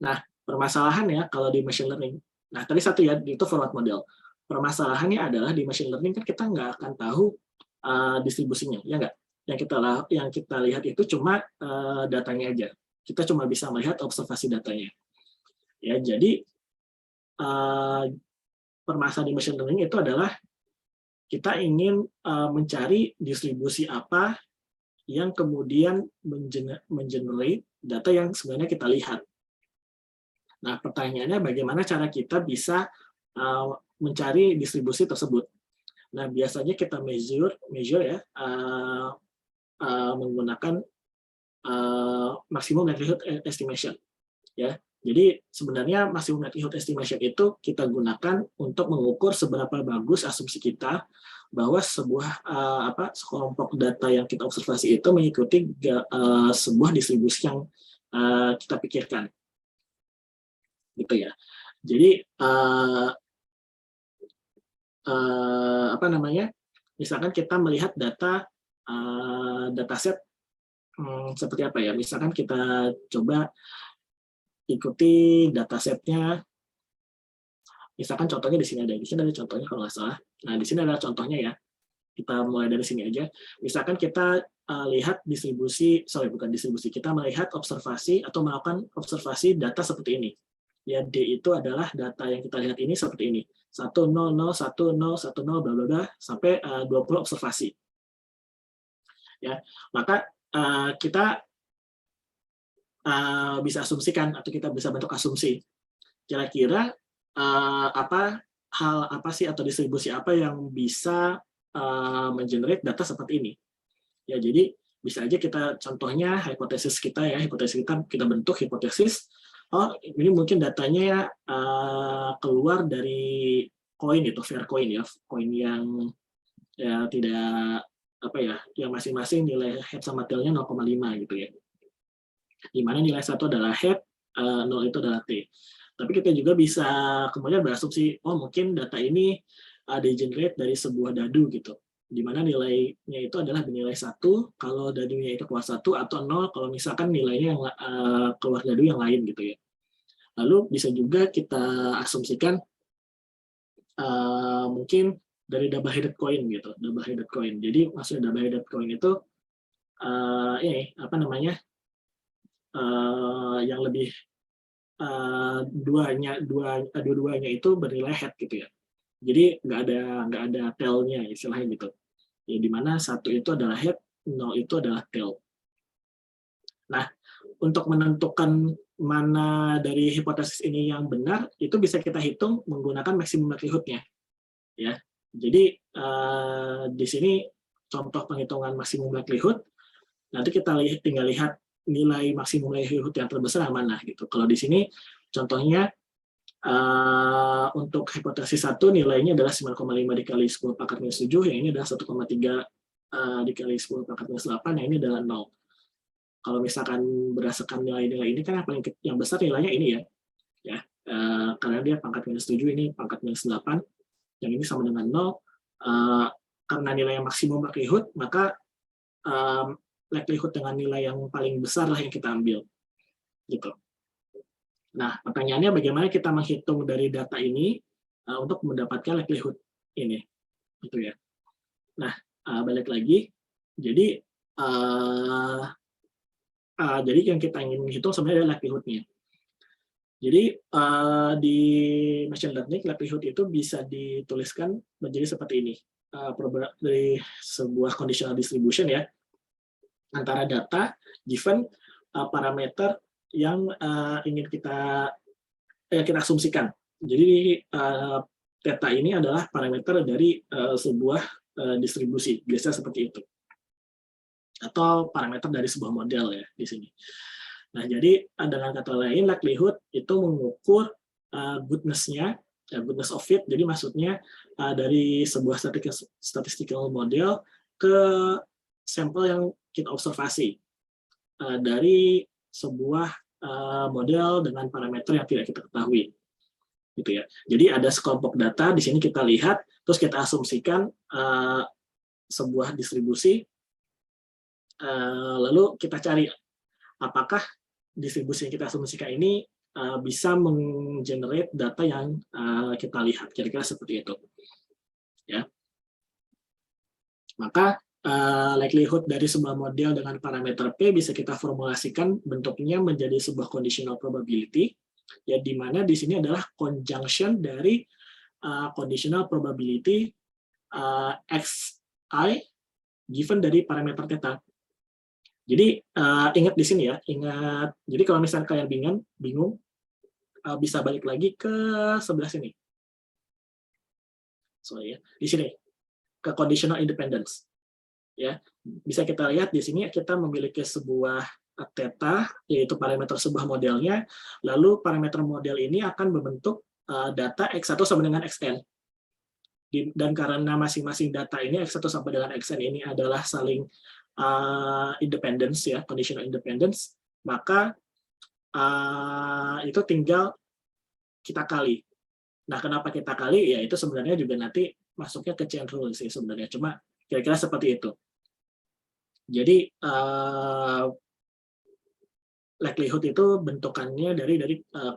Nah, permasalahannya kalau di machine learning, nah tadi satu ya, itu forward model. Permasalahannya adalah di machine learning kan kita nggak akan tahu distribusinya, ya nggak? Yang kita lihat itu cuma datanya aja. Kita cuma bisa melihat observasi datanya. Ya, jadi permasalahan di machine learning itu adalah kita ingin mencari distribusi apa yang kemudian mengenerate data yang sebenarnya kita lihat. Nah, pertanyaannya bagaimana cara kita bisa mencari distribusi tersebut. Nah, biasanya kita measure ya menggunakan maximum likelihood estimation. Ya, jadi sebenarnya maximum likelihood estimation itu kita gunakan untuk mengukur seberapa bagus asumsi kita bahwa sebuah sekelompok data yang kita observasi itu mengikuti sebuah distribusi yang kita pikirkan, gitu ya. Jadi misalkan kita melihat dataset seperti apa ya? Misalkan kita coba ikuti datasetnya. Misalkan contohnya di sini ada contohnya kalau nggak salah. Nah, di sini adalah contohnya ya. Kita mulai dari sini aja. Misalkan kita lihat kita melihat observasi atau melakukan observasi data seperti ini. Ya, D itu adalah data yang kita lihat ini seperti ini. 1, 0, 0, 1, 0, 1, 0, bla bla bla, sampai 20 observasi. Ya, maka kita bisa asumsikan atau kita bisa bentuk asumsi. Kira-kira hal apa sih atau distribusi apa yang bisa mengenerate data seperti ini. Ya, jadi bisa aja kita contohnya hipotesis kita kita bentuk hipotesis. Oh, ini mungkin datanya keluar dari koin itu fair coin ya, koin yang ya tidak yang masing-masing nilai head sama tailnya 0,5 gitu ya. Di mana nilai 1 adalah head, 0 itu adalah T. Tapi kita juga bisa kemudian berasumsi, oh mungkin data ini di-generate dari sebuah dadu gitu. Di mana nilainya itu adalah nilai 1 kalau dadunya itu keluar 1, atau 0 kalau misalkan nilainya yang keluar dadu yang lain gitu ya. Lalu bisa juga kita asumsikan mungkin dari double headed coin gitu, double headed coin. Jadi maksudnya double headed coin itu yang lebih dua-duanya itu bernilai head gitu ya. Jadi nggak ada tail-nya istilahnya gitu. Ya, di mana 1 itu adalah head, 0 itu adalah tail. Nah, untuk menentukan mana dari hipotesis ini yang benar, itu bisa kita hitung menggunakan maximum likelihood-nya. Ya. Jadi di sini contoh penghitungan maximum likelihood, nanti kita tinggal lihat nilai maksimum likelihood yang terbesar yang mana gitu. Kalau di sini contohnya untuk hipotesis 1 nilainya adalah 9,5 dikali 10 pangkat minus 7, yang ini adalah 1,3 dikali 10 pangkat minus 8, yang ini adalah 0. Kalau misalkan berdasarkan nilai-nilai ini kan yang besar nilainya ini ya, karena dia pangkat minus 7, ini pangkat minus 8, yang ini sama dengan 0. Karena nilai yang maksimum likelihood, maka likelihood dengan nilai yang paling besar lah yang kita ambil gitu. Nah, pertanyaannya bagaimana kita menghitung dari data ini untuk mendapatkan likelihood ini, gitu ya. Nah, balik lagi, jadi yang kita ingin menghitung sebenarnya adalah likelihood-nya. Jadi di machine learning likelihood itu bisa dituliskan menjadi seperti ini, dari sebuah conditional distribution ya, antara data given parameter yang ingin kita asumsikan. Jadi theta ini adalah parameter dari sebuah distribusi, biasa seperti itu. Atau parameter dari sebuah model ya di sini. Nah, jadi dengan kata lain likelihood itu mengukur goodness-nya, goodness of fit. Jadi maksudnya dari sebuah statistical model ke sampel yang kita observasi dari sebuah model dengan parameter yang tidak kita ketahui, gitu ya. Jadi ada sekelompok data di sini kita lihat, terus kita asumsikan sebuah distribusi, lalu kita cari apakah distribusi yang kita asumsikan ini bisa menggenerate data yang kita lihat, kira-kira seperti itu, ya. Maka likelihood dari sebuah model dengan parameter P bisa kita formulasikan bentuknya menjadi sebuah conditional probability, ya, di mana di sini adalah conjunction dari conditional probability xi given dari parameter theta. Jadi ingat di sini ya, ingat. Jadi kalau misalnya kalian bingung, bisa balik lagi ke sebelah sini. Sorry ya, di sini ke conditional independence. Ya, bisa kita lihat di sini kita memiliki sebuah theta, yaitu parameter sebuah modelnya, lalu parameter model ini akan membentuk data X1 sama dengan Xn. Dan karena masing-masing data ini X1 sampai dengan Xn ini adalah saling independence, ya, conditional independence, maka itu tinggal kita kali. Nah, kenapa kita kali? Ya, itu sebenarnya juga nanti masuknya ke chain rule sih sebenarnya. Cuma kira-kira seperti itu. Jadi, likelihood itu bentukannya dari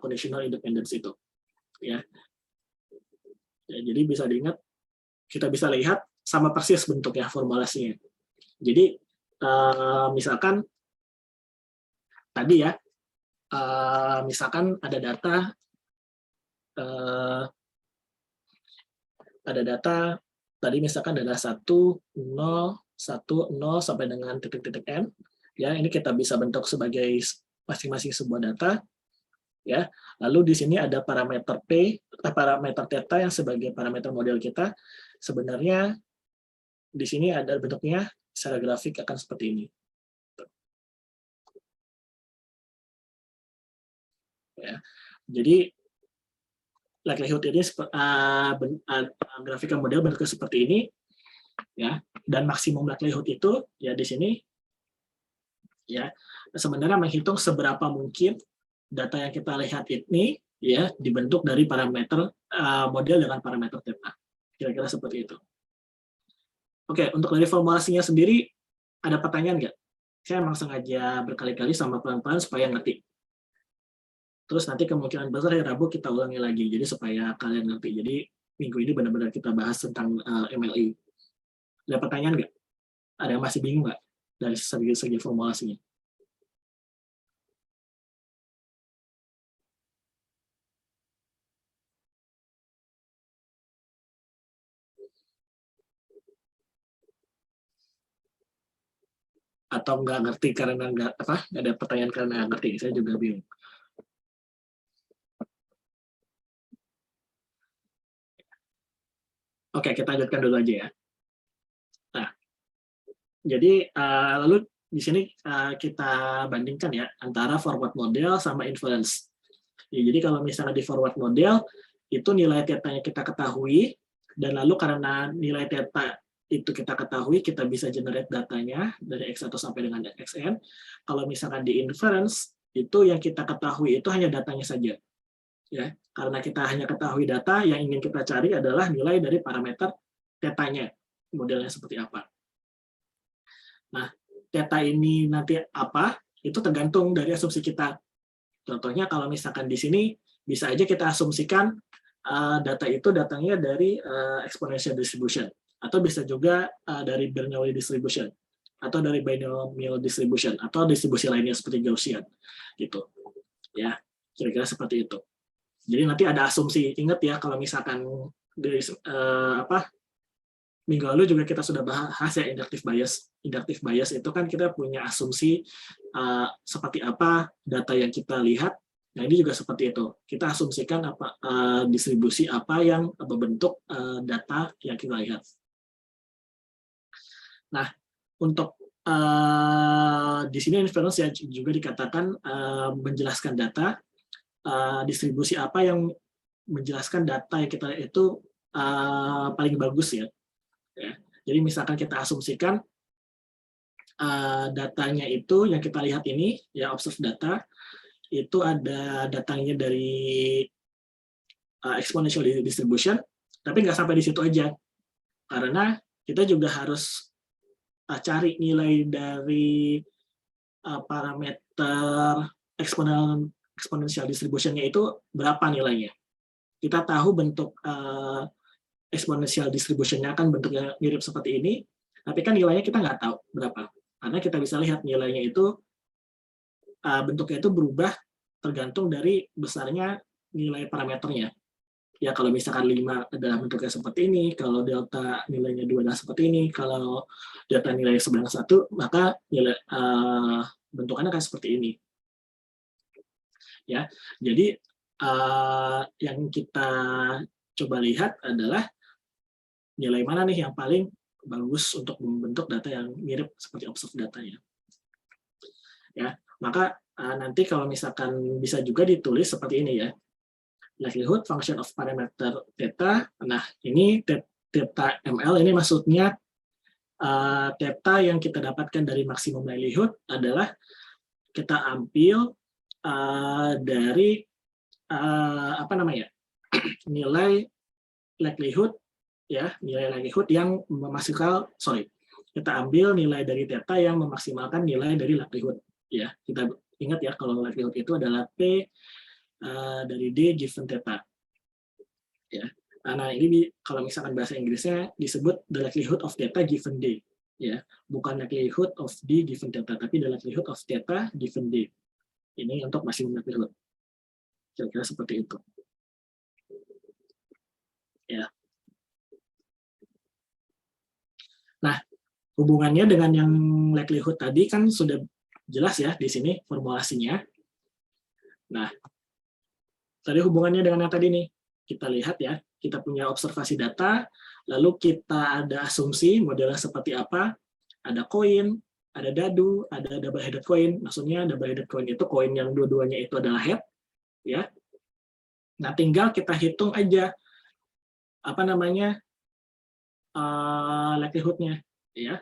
conditional independence itu. Ya. Jadi bisa diingat, kita bisa lihat sama persis bentuknya formulasinya. Jadi, misalkan tadi ya, misalkan ada data tadi misalkan ada 1, 0, 1, 0 sampai dengan titik-titik n, ya, ini kita bisa bentuk sebagai masing-masing sebuah data, ya. Lalu di sini ada parameter parameter theta yang sebagai parameter model kita. Sebenarnya di sini ada bentuknya secara grafik akan seperti ini. Ya. Jadi likelihood ini grafika model bentuknya seperti ini, ya. Dan maksimum likelihood itu ya di sini, ya, sebenarnya menghitung seberapa mungkin data yang kita lihat ini, ya, dibentuk dari parameter model dengan parameter theta. Kira-kira seperti itu. Oke, untuk dari formulasinya sendiri ada pertanyaan nggak? Saya emang sengaja berkali-kali sama pelan-pelan supaya ngerti. Terus nanti kemungkinan besar hari Rabu kita ulangi lagi, jadi supaya kalian ngerti. Jadi minggu ini benar-benar kita bahas tentang MLE. Ada pertanyaan nggak? Ada yang masih bingung nggak dari segi formulasinya? Atau nggak ngerti karena nggak ada pertanyaan karena nggak ngerti? Saya juga bingung. Oke, kita lanjutkan dulu aja ya. Nah, jadi lalu di sini kita bandingkan ya antara forward model sama inference. Ya, jadi kalau misalnya di forward model itu nilai theta-nya kita ketahui, dan lalu karena nilai theta itu kita ketahui, kita bisa generate datanya dari X1 sampai dengan Xn. Kalau misalkan di inference itu yang kita ketahui itu hanya datanya saja. Ya, karena kita hanya ketahui data, yang ingin kita cari adalah nilai dari parameter theta-nya, modelnya seperti apa. Nah, theta ini nanti apa, itu tergantung dari asumsi kita. Contohnya kalau misalkan di sini, bisa aja kita asumsikan data itu datangnya dari exponential distribution, atau bisa juga dari Bernoulli distribution, atau dari binomial distribution, atau distribusi lainnya seperti Gaussian, gitu. Ya, kira-kira seperti itu. Jadi nanti ada asumsi. Ingat ya, kalau misalkan dari minggu lalu juga kita sudah bahas ya inductive bias. Inductive bias itu kan kita punya asumsi seperti apa data yang kita lihat. Nah, ini juga seperti itu. Kita asumsikan apa distribusi apa yang membentuk data yang kita lihat. Nah, untuk di sini inference ya juga dikatakan menjelaskan data. Distribusi apa yang menjelaskan data yang kita itu paling bagus ya. Jadi misalkan kita asumsikan datanya itu yang kita lihat ini ya, observed data itu ada datangnya dari exponential distribution, tapi nggak sampai di situ aja, karena kita juga harus cari nilai dari parameter exponential distribution-nya itu berapa nilainya. Kita tahu bentuk exponential distribution-nya kan bentuknya mirip seperti ini, tapi kan nilainya kita nggak tahu berapa. Karena kita bisa lihat nilainya itu, bentuknya itu berubah tergantung dari besarnya nilai parameternya. Ya, kalau misalkan 5 adalah bentuknya seperti ini, kalau delta nilainya 2 adalah seperti ini, kalau delta nilai sebelah 1, maka nilai bentukannya akan seperti ini. Ya, jadi yang kita coba lihat adalah nilai mana nih yang paling bagus untuk membentuk data yang mirip seperti observed datanya. Ya, Maka nanti kalau misalkan bisa juga ditulis seperti ini ya. Likelihood function of parameter theta. Nah, ini theta ML ini maksudnya theta yang kita dapatkan dari maksimum likelihood adalah kita ambil dari apa namanya? nilai likelihood ya, nilai likelihood yang memaksimalkan, kita ambil nilai dari theta yang memaksimalkan nilai dari likelihood ya. Kita ingat ya, kalau likelihood itu adalah P dari D given theta ya. Nah, ini kalau misalkan bahasa Inggrisnya disebut the likelihood of theta given D ya, bukan likelihood of D given theta, tapi the likelihood of theta given D. Ini untuk maksimum likelihood. Kira-kira seperti itu. Ya. Nah, hubungannya dengan yang likelihood tadi kan sudah jelas ya di sini formulasinya. Nah, tadi hubungannya dengan yang tadi nih. Kita lihat ya, kita punya observasi data, lalu kita ada asumsi modelnya seperti apa, ada koin, ada dadu, ada double-headed coin. Maksudnya double-headed coin itu koin yang dua-duanya itu adalah head, ya. Nah, tinggal kita hitung aja apa namanya likelihood-nya, ya.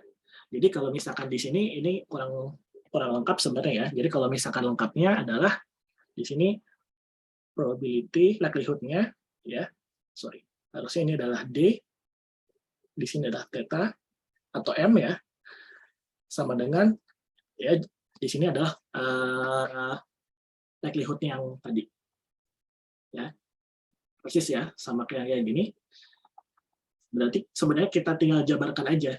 Jadi kalau misalkan di sini ini kurang lengkap sebenarnya ya. Jadi kalau misalkan lengkapnya adalah di sini probability likelihood-nya, ya. Harusnya ini adalah D, di sini adalah theta atau M ya, sama dengan ya di sini adalah likelihood-nya yang tadi, ya. Persis ya, sama kayak gini. Berarti sebenarnya kita tinggal jabarkan aja.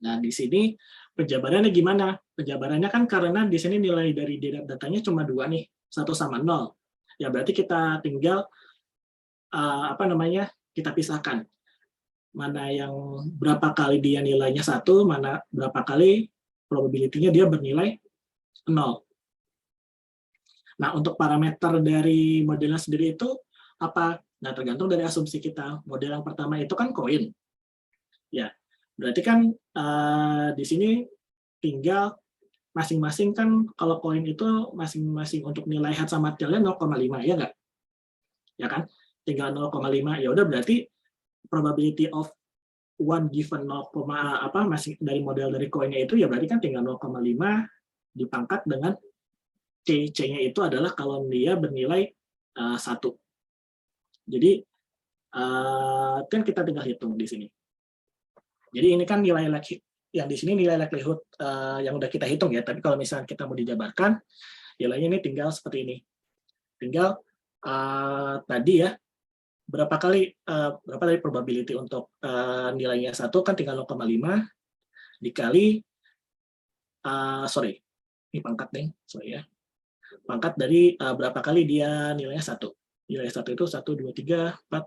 Nah, di sini penjabarannya gimana? Penjabarannya kan karena di sini nilai dari datanya cuma 2 nih, 1 sama 0. Ya berarti kita tinggal kita pisahkan. Mana yang berapa kali dia nilainya 1, mana berapa kali probability-nya dia bernilai 0. Nah, untuk parameter dari modelnya sendiri itu apa? Nah, tergantung dari asumsi kita. Model yang pertama itu kan koin. Ya, berarti kan di sini tinggal masing-masing kan kalau koin itu masing-masing untuk nilai head sama tail-nya 0,5 ya nggak? Ya kan? Tinggal 0,5. Ya udah berarti probability of one given 0, masing dari model dari koinnya itu ya berarti kan tinggal 0,5 dipangkat dengan C-nya itu adalah kalau dia bernilai 1. Jadi kan kita tinggal hitung di sini. Jadi ini kan nilai yang di sini nilai likelihood yang udah kita hitung ya. Tapi kalau misalnya kita mau dijabarkan, nilainya ini tinggal seperti ini. Tinggal tadi ya berapa dari probability untuk nilainya 1 kan tinggal 0,5 dikali ini pangkat nih, ya. Pangkat dari berapa kali dia nilainya 1. Nilai 1 itu 1, 2, 3, 4,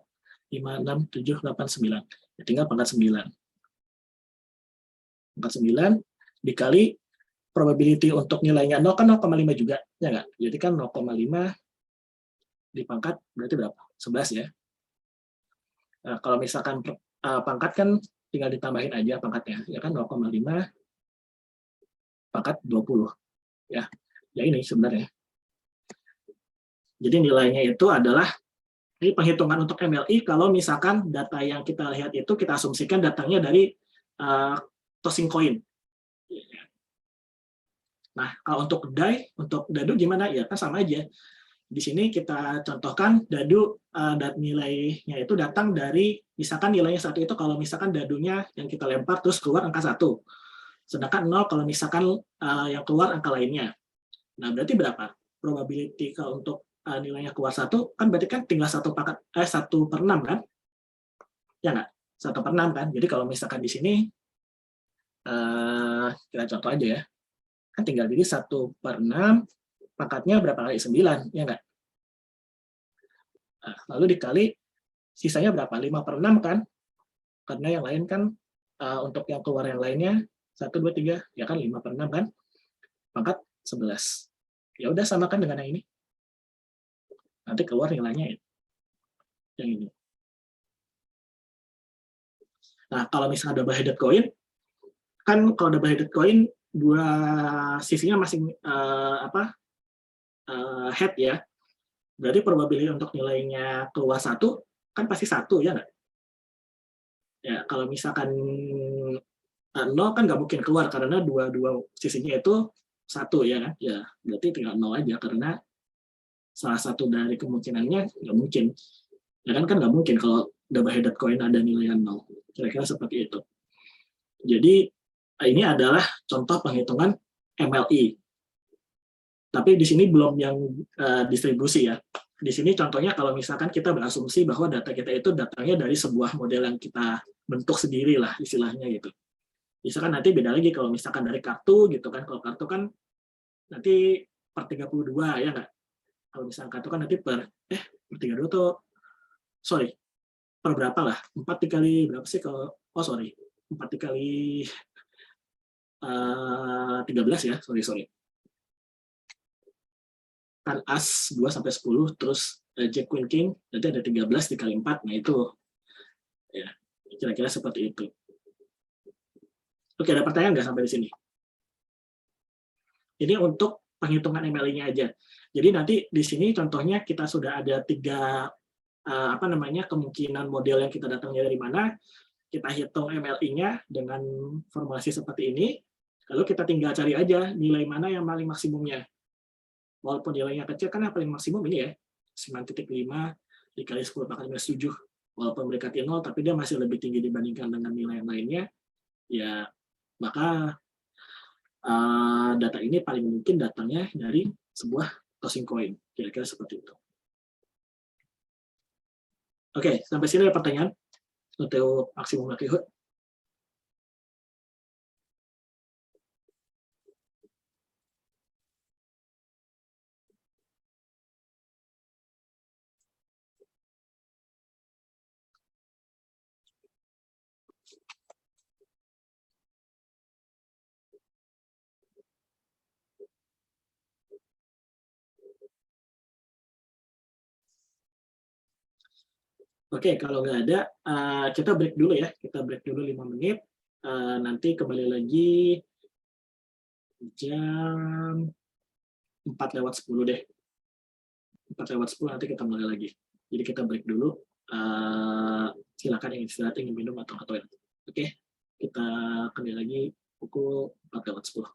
5, 6, 7, 8, 9. Ya, tinggal pangkat 9. Pangkat 9 dikali probability untuk nilainya 0 kan 0,5 juga, ya nggak? Jadi kan 0,5 dipangkat berarti berapa? 11 ya. Nah, kalau misalkan pangkat kan tinggal ditambahin aja pangkatnya, ya kan 0,5 pangkat 20. Ya ini sebenarnya. Jadi nilainya itu adalah ini penghitungan untuk MLI kalau misalkan data yang kita lihat itu kita asumsikan datangnya dari tossing coin. Nah, kalau untuk dadu gimana? Ya kan sama aja. Di sini kita contohkan dadu nilainya itu datang dari misalkan nilainya 1 itu kalau misalkan dadunya yang kita lempar terus keluar angka 1. Sedangkan 0 kalau misalkan yang keluar angka lainnya. Nah, berarti berapa? Probability kalau untuk nilainya keluar 1 kan berarti kan tinggal 1/6 kan? Ya nggak? 1/6 kan? Jadi kalau misalkan di sini kita contoh aja ya. Kan tinggal jadi 1/6 pangkatnya berapa kali? 9, ya nggak? Nah, lalu dikali sisanya berapa? 5/6 kan? Karena yang lain kan untuk yang keluar yang lainnya 1, 2, 3, ya kan 5/6 kan? Pangkat 11. Ya udah samakan dengan yang ini. Nanti keluar nilainya yang ini. Nah, kalau misalnya double-headed coin, kan kalau double-headed coin dua sisinya masing head ya, berarti probability untuk nilainya keluar satu kan pasti satu ya nggak? Ya kalau misalkan nol kan nggak mungkin keluar karena dua sisinya itu satu ya kan? Ya berarti tinggal nol aja karena salah satu dari kemungkinannya nggak mungkin. Ya kan nggak mungkin kalau double headed coin ada nilai nol. Kira-kira seperti itu. Jadi ini adalah contoh penghitungan MLI. Tapi di sini belum yang distribusi ya. Di sini contohnya kalau misalkan kita berasumsi bahwa data kita itu datangnya dari sebuah model yang kita bentuk sendiri lah istilahnya gitu. Misalkan nanti beda lagi kalau misalkan dari kartu gitu kan. Kalau kartu kan nanti per 32 ya nggak? Kalau misalkan kartu kan nanti per 32 tuh sorry per berapa lah? 4 dikali berapa sih kalau 4 dikali 13 ya, sorry. Kan as 2 sampai 10 terus Jack Queen King nanti ada 13 dikali 4, nah itu ya kira-kira seperti itu. Oke, ada pertanyaan nggak sampai di sini? Ini untuk penghitungan MLI-nya aja. Jadi nanti di sini contohnya kita sudah ada 3 kemungkinan model yang kita datangnya dari mana, kita hitung MLI-nya dengan formulasi seperti ini, lalu kita tinggal cari aja nilai mana yang paling maksimumnya. Walaupun nilainya kecil kan yang paling maksimum ini ya, 9,5 dikali 10 pangkat minus 7. Walaupun mendekati 0, tapi dia masih lebih tinggi dibandingkan dengan nilai yang lainnya, ya maka data ini paling mungkin datangnya dari sebuah tossing coin. Kira-kira seperti itu. Oke, sampai sini ada pertanyaan untuk maksimum likelihood. Oke, kalau nggak ada, kita break dulu ya. Kita break dulu 5 menit. Nanti kembali lagi jam 4:10 deh. 4:10 nanti kita mulai lagi. Jadi kita break dulu. Silakan yang istirahat, ingin minum atau toilet. Oke, kita kembali lagi pukul 4:10.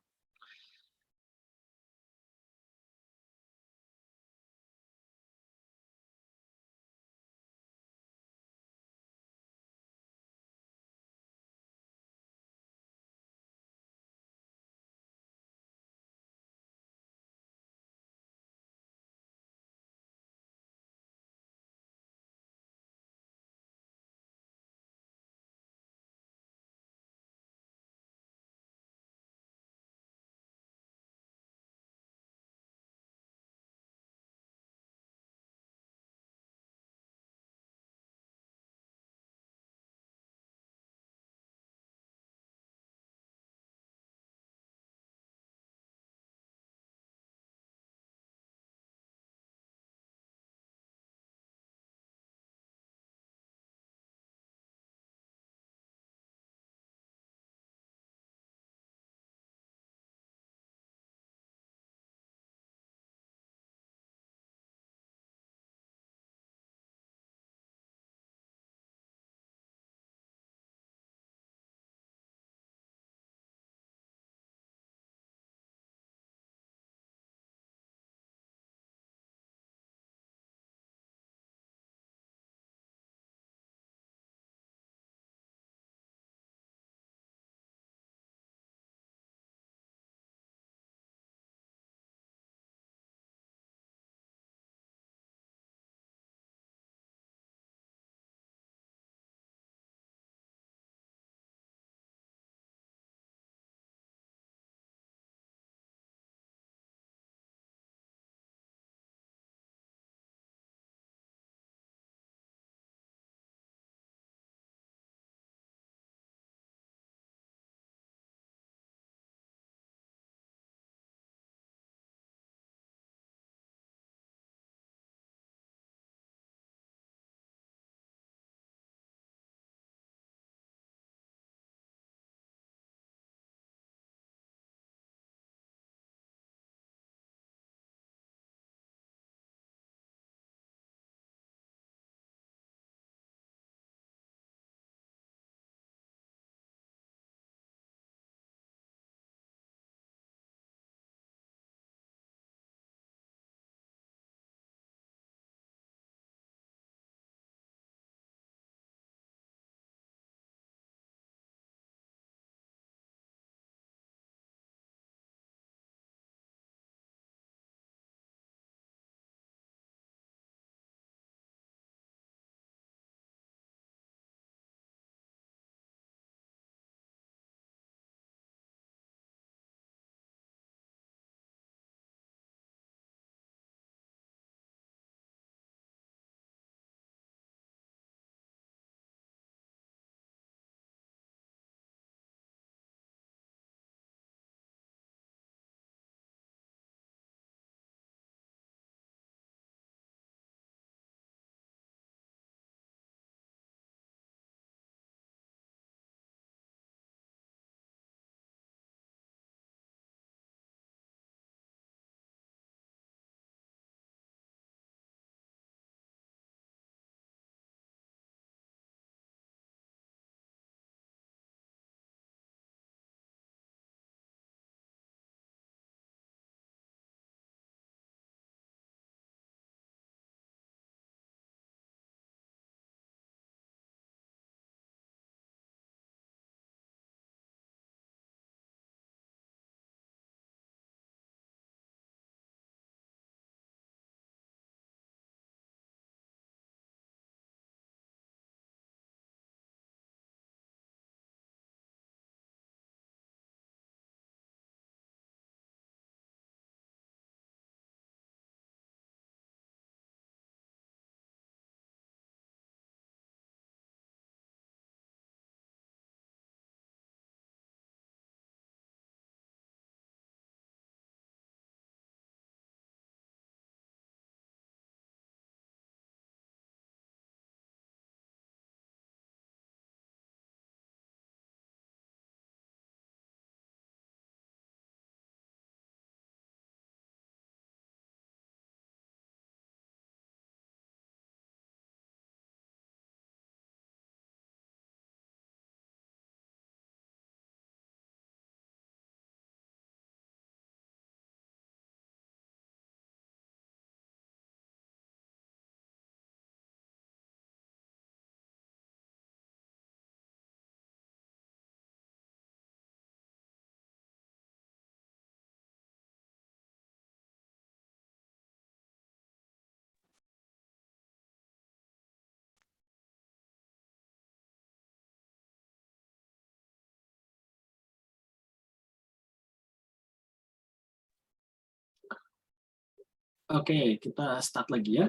Oke, kita start lagi ya.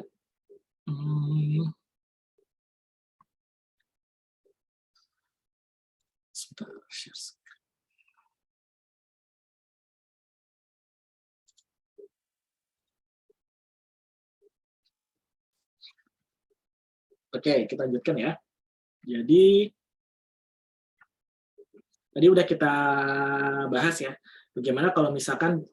Sebentar, share screen. Oke, kita lanjutkan ya. Jadi tadi udah kita bahas ya, bagaimana kalau misalkan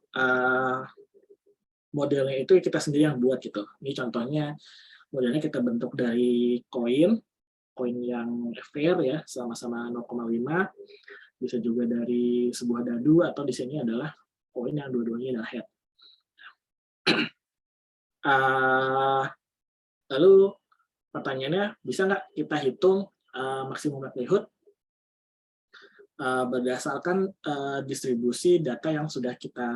modelnya itu kita sendiri yang buat gitu. Ini contohnya modelnya kita bentuk dari koin yang fair ya, sama-sama 0,5. Bisa juga dari sebuah dadu, atau di sini adalah koin yang dua-duanya adalah head. Lalu pertanyaannya, bisa nggak kita hitung maksimum likelihood berdasarkan distribusi data yang sudah kita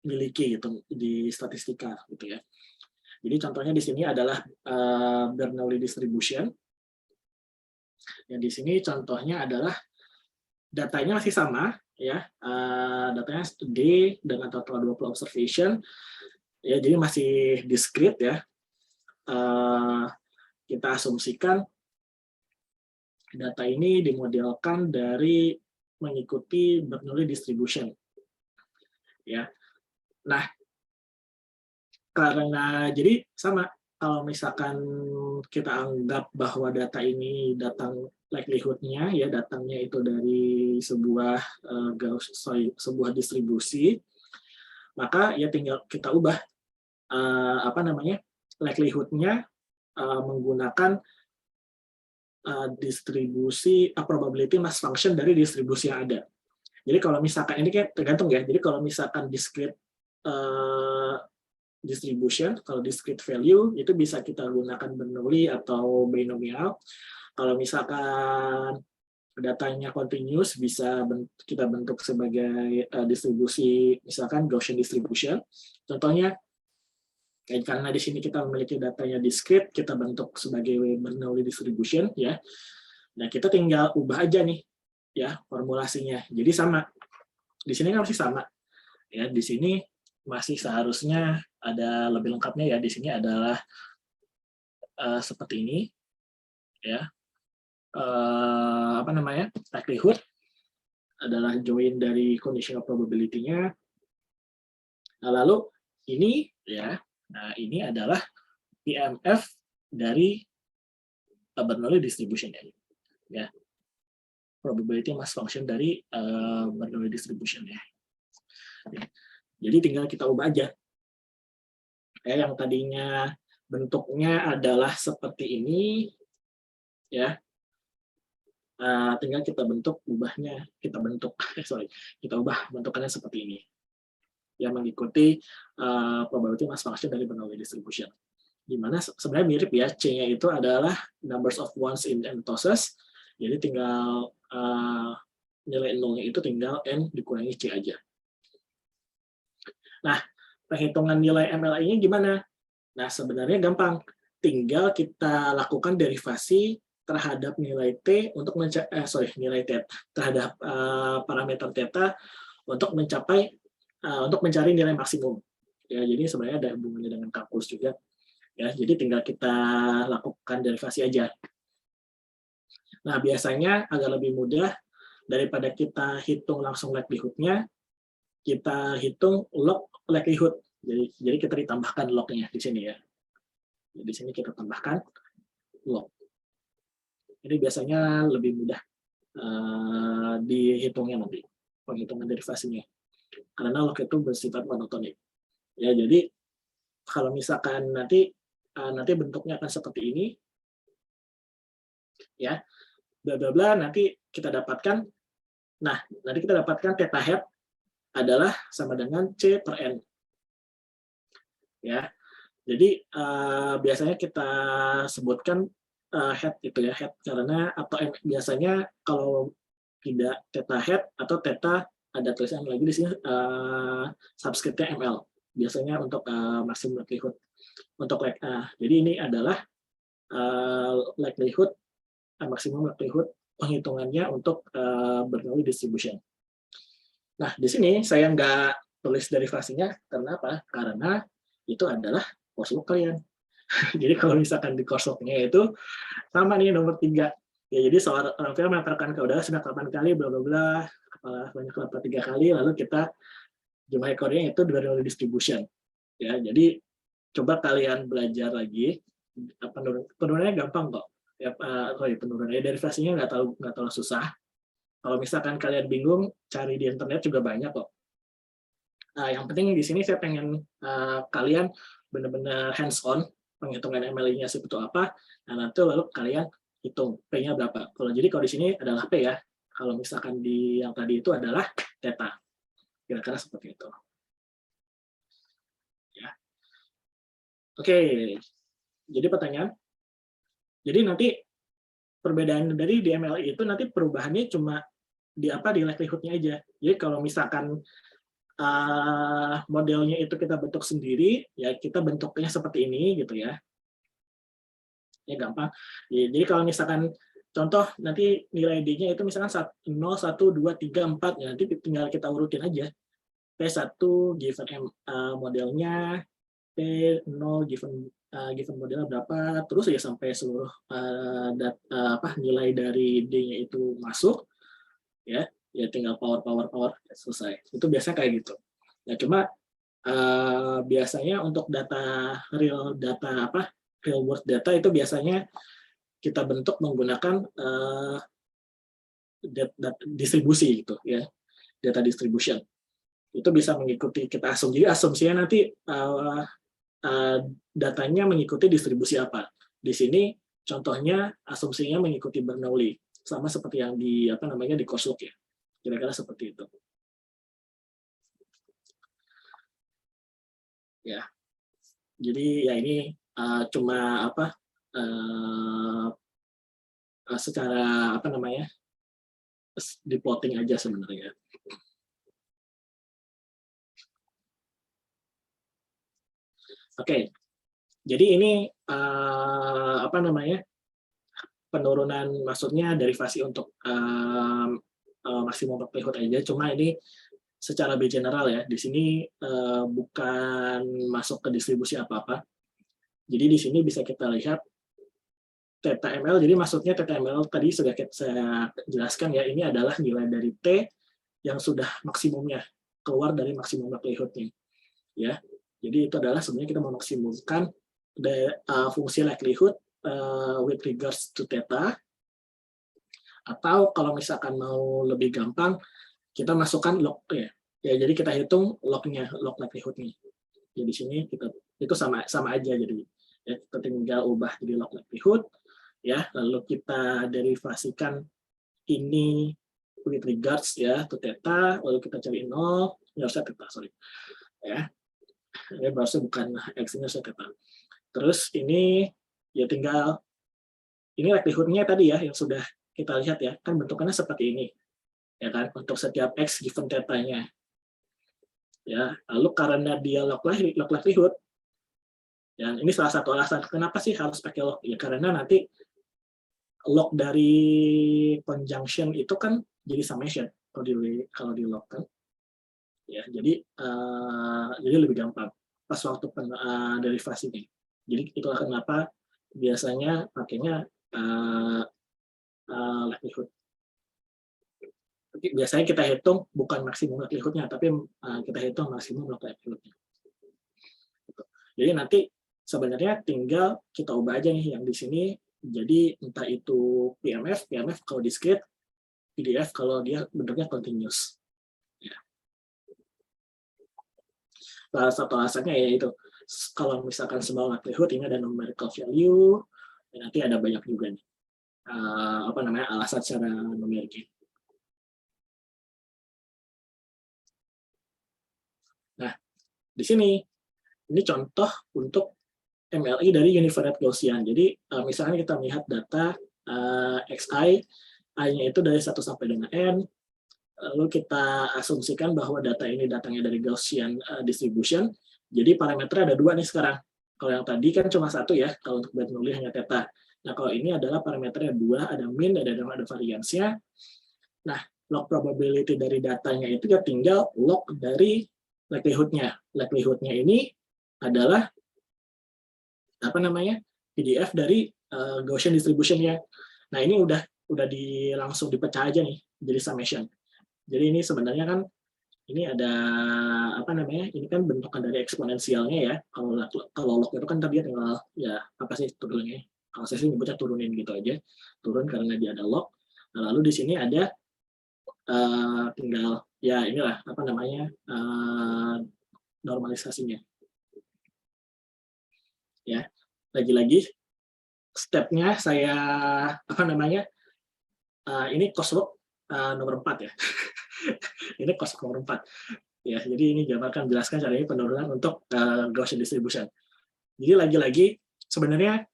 miliki gitu di statistika gitu ya. Jadi contohnya di sini adalah Bernoulli distribution. Yang di sini contohnya adalah datanya masih sama ya, datanya D dengan total 20 observation ya, jadi masih discrete ya. Kita asumsikan data ini dimodelkan dari mengikuti Bernoulli distribution ya. Nah, karena jadi sama, kalau misalkan kita anggap bahwa data ini datang likelihood-nya ya, datangnya itu dari sebuah sebuah distribusi, maka ya tinggal kita ubah likelihood-nya menggunakan distribusi probability mass function dari distribusi yang ada. Jadi kalau misalkan ini kayak tergantung ya. Jadi kalau misalkan discrete distribution, kalau discrete value itu bisa kita gunakan Bernoulli atau binomial. Kalau misalkan datanya continuous, bisa kita bentuk sebagai distribusi, misalkan Gaussian distribution. Contohnya, karena di sini kita memiliki datanya discrete, kita bentuk sebagai Bernoulli distribution ya. Nah, kita tinggal ubah aja nih ya formulasinya. Jadi sama. Di sini kan masih sama. Ya, di sini masih seharusnya ada lebih lengkapnya ya. Di sini adalah seperti ini ya. Likelihood adalah join dari conditional probability-nya. Nah, lalu ini ya. Nah, ini adalah PMF dari Bernoulli distribution ya. Probability mass function dari Bernoulli distribution ya. Jadi tinggal kita ubah aja. Yang tadinya bentuknya adalah seperti ini, ya, tinggal kita ubah bentukannya seperti ini, yang mengikuti probability mass function dari Bernoulli distribution. Dimana sebenarnya mirip ya, C-nya itu adalah numbers of ones in n tosses, jadi tinggal nilai nolnya itu tinggal n dikurangi C aja. Nah, perhitungan nilai MLI-nya gimana? Nah, sebenarnya gampang. Tinggal kita lakukan derivasi terhadap nilai T untuk nilai T terhadap parameter theta untuk mencari nilai maksimum. Ya, jadi sebenarnya ada hubungannya dengan kalkulus juga. Ya, jadi tinggal kita lakukan derivasi aja. Nah, biasanya agak lebih mudah daripada kita hitung langsung likelihood-nya, kita hitung log likelihood. Jadi kita ditambahkan log-nya di sini ya. Di sini kita tambahkan log. Jadi biasanya lebih mudah dihitungnya nanti, penghitungan derivasinya. Karena log itu bersifat monotonik. Ya, jadi kalau misalkan nanti bentuknya akan seperti ini, ya, bla bla bla, nanti kita dapatkan theta head adalah sama dengan C per N. Ya, jadi biasanya kita sebutkan head itu ya, head karena biasanya kalau tidak theta head atau theta ada tulisan lagi di sini subscript-nya ML. Biasanya untuk maksimum likelihood. Jadi ini adalah likelihood, maksimum likelihood penghitungannya untuk Bernoulli distribution. Nah, di sini saya nggak tulis derivasinya karena apa? Karena itu adalah course look kalian. Jadi kalau misalkan di course look-nya itu sama nih nomor 3. Ya, jadi orang tua melaporkan ke udara sudah 8 kali, bla bla bla, banyak kelapa 3 kali, lalu kita jumlah ekornya itu dual distribution. Ya, jadi coba kalian belajar lagi. Penurunannya gampang kok. Ya, penurunannya derivasinya nggak terlalu susah. Kalau misalkan kalian bingung, cari di internet juga banyak kok. Yang penting di sini saya pengen kalian benar-benar hands-on penghitungan MLI-nya seperti apa. Nah, nanti lalu kalian hitung P-nya berapa. Kalau di sini adalah P ya. Kalau misalkan di yang tadi itu adalah theta. Kira-kira seperti itu. Ya. Oke. Jadi pertanyaan. Jadi nanti perbedaan dari di MLI itu nanti perubahannya cuma di likelihood-nya aja. Jadi kalau misalkan modelnya itu kita bentuk sendiri, ya kita bentuknya seperti ini gitu ya. Ya gampang. Jadi kalau misalkan contoh nanti nilai D-nya itu misalkan 0, 1, 2, 3, 4, ya nanti tinggal kita urutin aja. P1 given modelnya, P0 given modelnya berapa, terus ya sampai seluruh nilai dari D-nya itu masuk, ya tinggal power selesai. Itu biasanya kayak gitu. Ya cuma biasanya untuk real world data itu biasanya kita bentuk menggunakan distribusi gitu ya, data distribution. Itu bisa mengikuti kita jadi asumsinya nanti datanya mengikuti distribusi apa. Di sini contohnya asumsinya mengikuti Bernoulli, sama seperti yang di di course look ya. Kira-kira seperti itu. Ya. Jadi ya ini cuma secara di plotting aja sebenarnya. Oke. Jadi ini penurunan, maksudnya derivasi untuk maksimum likelihood aja, cuma ini secara general ya. Di sini bukan masuk ke distribusi apa-apa. Jadi di sini bisa kita lihat theta ml. Jadi maksudnya theta ml tadi sudah saya jelaskan ya, ini adalah nilai dari T yang sudah maksimumnya keluar dari maksimum likelihood-nya. Ya. Jadi itu adalah sebenarnya kita memaksimumkan fungsi likelihood with regards to theta. Atau kalau misalkan mau lebih gampang, kita masukkan log ya. Jadi kita hitung log likelihood-nya. Jadi di sini itu sama aja, jadi ya, kita tinggal ubah jadi log likelihood ya, lalu kita derivasikan ini with regards ya to theta, lalu kita cari 0, ini harusnya theta, sorry. Ya. Ini harusnya bukan x, ini harusnya theta. Terus ini ya tinggal ini likelihood-nya tadi ya yang sudah kita lihat ya, kan bentukannya seperti ini. Ya kan, untuk setiap x given theta-nya. Ya, lalu karena dia log likelihood, dan ini salah satu alasan kenapa sih harus pakai log, ya karena nanti log dari conjunction itu kan jadi summation kalau di log kan. Ya, jadi lebih gampang pas waktu derivasinya. Jadi itulah kenapa biasanya pakainya likelihood. Biasanya kita hitung bukan maksimum likelihood-nya, tapi kita hitung maksimum log likelihood-nya. Jadi nanti sebenarnya tinggal kita ubah aja nih yang di sini. Jadi entah itu PMF kalau discrete, PDF kalau dia bentuknya continuous. Ya. Salah satu alasannya ya itu, kalau misalkan semua likelihood ini ada numerical value, dan nanti ada banyak juga nih alasan secara numeriknya. Nah, di sini ini contoh untuk MLI dari univariate Gaussian. Jadi misalnya kita melihat data XI, I-nya itu dari 1 sampai dengan N, lalu kita asumsikan bahwa data ini datangnya dari Gaussian distribution, jadi parameternya ada 2 nih sekarang. Kalau yang tadi kan cuma 1 ya, kalau untuk Bernoulli hanya theta. Nah, kalau ini adalah parameternya 2, ada mean, ada variance-nya. Nah, log probability dari datanya itu ya tinggal log dari likelihood-nya ini adalah apa namanya PDF dari Gaussian distribution-nya. Nah ini udah langsung dipecah aja nih jadi summation. Jadi ini sebenarnya kan ini ada apa namanya, ini kan bentukan dari eksponensialnya ya. Kalau log itu kan tadi tinggal ya apa sih turunnya. Kalau saya sih nyebutnya turunin gitu aja, turun karena dia ada log. Nah, lalu di sini ada tinggal ya inilah apa namanya normalisasinya. Ya, lagi-lagi stepnya saya apa namanya ini coursework nomor 4 ya. Ini coursework nomor 4 ya. Jadi ini akan jelaskan caranya penurunan untuk Gaussian distribution. Jadi lagi-lagi sebenarnya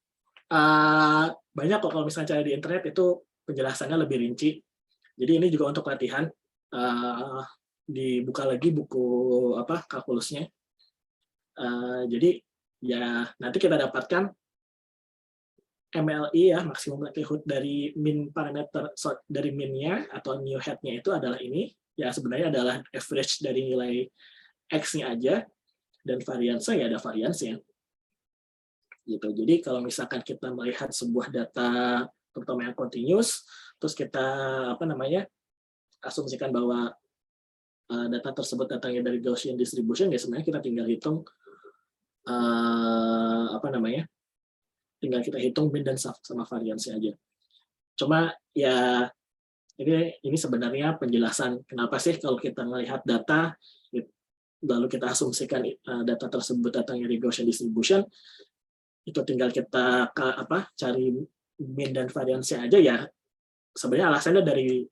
banyak kok kalau misalnya cari di internet itu penjelasannya lebih rinci. Jadi ini juga untuk latihan dibuka lagi buku apa kalkulusnya. Jadi ya nanti kita dapatkan MLI ya, maksimum likelihood dari min parameter dari minnya atau new head-nya itu adalah ini. Ya sebenarnya adalah average dari nilai X-nya aja, dan variansa ya ada variansnya. Gitu. Jadi kalau misalkan kita melihat sebuah data terutama yang continuous, terus kita apa namanya asumsikan bahwa data tersebut datangnya dari Gaussian distribution, ya sebenarnya kita tinggal hitung apa namanya, tinggal kita hitung min dan sama variansnya aja. Cuma ya ini sebenarnya penjelasan kenapa sih kalau kita melihat data lalu kita asumsikan data tersebut datangnya dari Gaussian distribution, itu tinggal kita cari min dan variansnya aja ya. Sebenarnya alasannya dari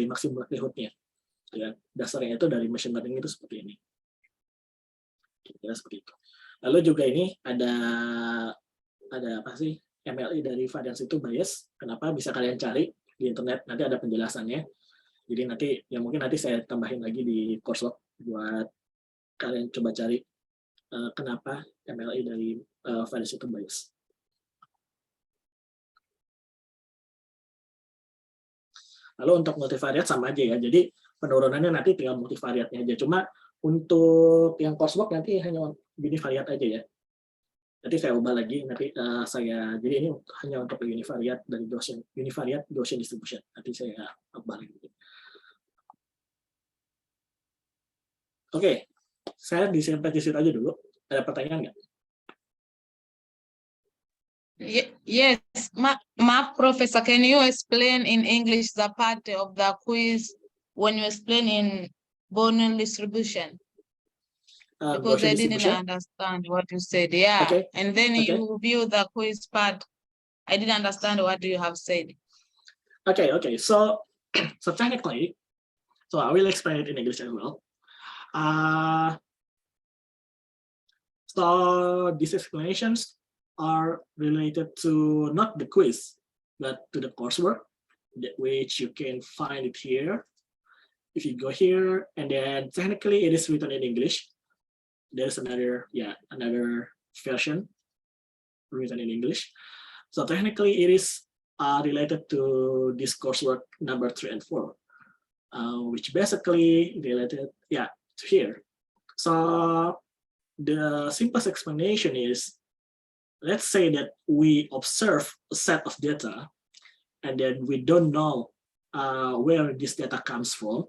maksimum likelihood-nya. Ya, dasarnya itu dari machine learning itu seperti ini. Kira-kira seperti itu. Lalu juga ini ada apa sih MLI dari variance itu bias. Kenapa bisa kalian cari di internet, nanti ada penjelasannya. Jadi nanti ya mungkin nanti saya tambahin lagi di coursework buat kalian coba cari kenapa MLI dari variance itu bias. Lalu untuk multivariate sama aja ya. Jadi penurunannya nanti tinggal multivariate-nya aja. Cuma untuk yang coursework nanti hanya univariate aja ya. Nanti saya ubah lagi, nanti jadi ini hanya untuk univariate dari univariate Gaussian distribution. Nanti saya ubah lagi. Oke, saya sampai di situ aja dulu. Ada pertanyaan nggak? Yes, Professor, can you explain in English the part of the quiz when you explain in Born distribution? Because I didn't understand what you said. Yeah, okay. And then you view the quiz part. I didn't understand what you have said. Okay. So technically, so I will explain it in English as well. So these explanations are related to not the quiz, but to the coursework, which you can find it here. If you go here, and then technically it is written in English. There's another version written in English. So technically it is related to this coursework number 3 and 4, which basically related to here. So the simplest explanation is, let's say that we observe a set of data, and then we don't know where this data comes from.